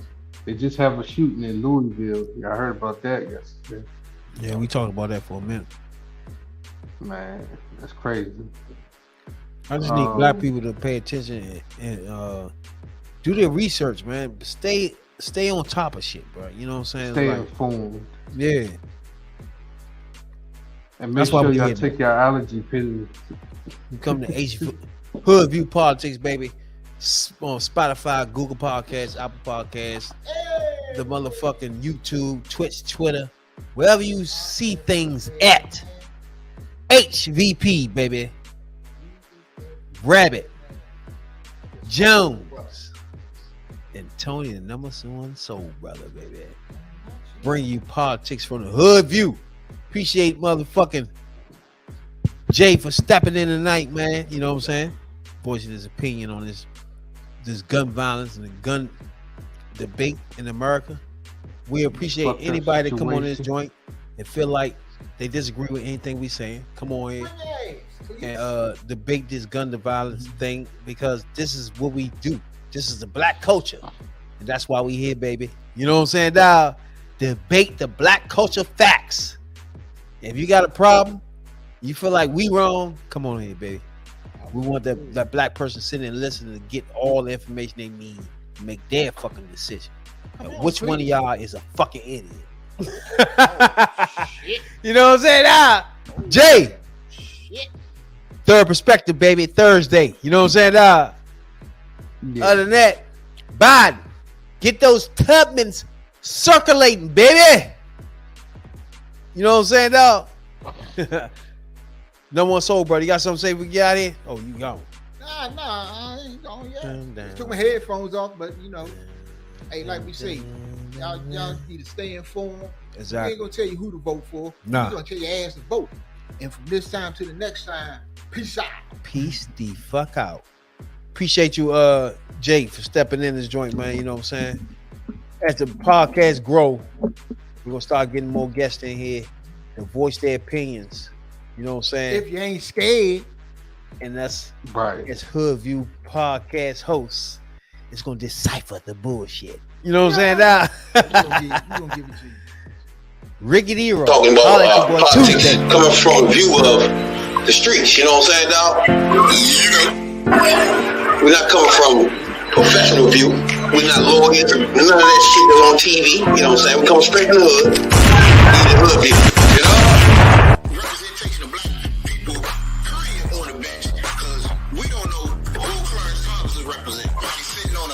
They just have a shooting in Louisville. Y'all heard about that yesterday. Yeah, we talked about that for a minute. Man, that's crazy. I just need black people to pay attention and do their research, man. Stay on top of shit, bro. You know what I'm saying? Stay informed. Yeah. And make sure y'all take your allergy pills. You come to Hoodview Politics, baby. On Spotify, Google Podcasts, Apple Podcasts, the motherfucking YouTube, Twitch, Twitter, wherever you see things at. HVP, baby. Rabbit, Jones, and Tony, the number one soul brother, baby. Bring you politics from the hood view. Appreciate motherfucking Jay for stepping in tonight, man. You know what I'm saying? Voicing his opinion on this gun violence and the gun debate in America. We appreciate anybody that come on this joint and feel like they disagree with anything we saying. Come on in and debate this gun violence thing, because this is what we do. This is the black culture, and that's why we here, baby. You know what I'm saying, dog? Debate the black culture facts. If you got a problem, you feel like we wrong, come on here, baby. We want that black person sitting and listening to get all the information they need to make their fucking decision. And which one of y'all is a fucking idiot? You know what I'm saying? Jay. Third perspective, baby. Thursday. You know what I'm saying? Yeah. Other than that, Biden, get those Tubmans circulating, baby. You know what I'm saying, dog? No more soul, brother. You got something to say? We get out of here? Oh, you gone. No, I ain't going yet. Took my headphones off, but hey, like we say, y'all need to stay informed. Exactly. We ain't gonna tell you who to vote for. Nah. We're gonna tell your ass to vote. And from this time to the next time, peace out. Peace the fuck out. Appreciate you, Jake, for stepping in this joint, man. You know what I'm saying? As the podcast grow, we're gonna start getting more guests in here to voice their opinions. You know what I'm saying? If you ain't scared. And that's right. It's Hoodview podcast hosts. It's gonna decipher the bullshit. You know what I'm saying? Now We're gonna give it to you. Ricky D-Roll. Talking about politics coming from a view of the streets, you know what I'm saying, dog? We're not coming from professional view. We're not lawyers, none of that shit that's on TV, you know what I'm saying? We come straight from the hood. We the hood people.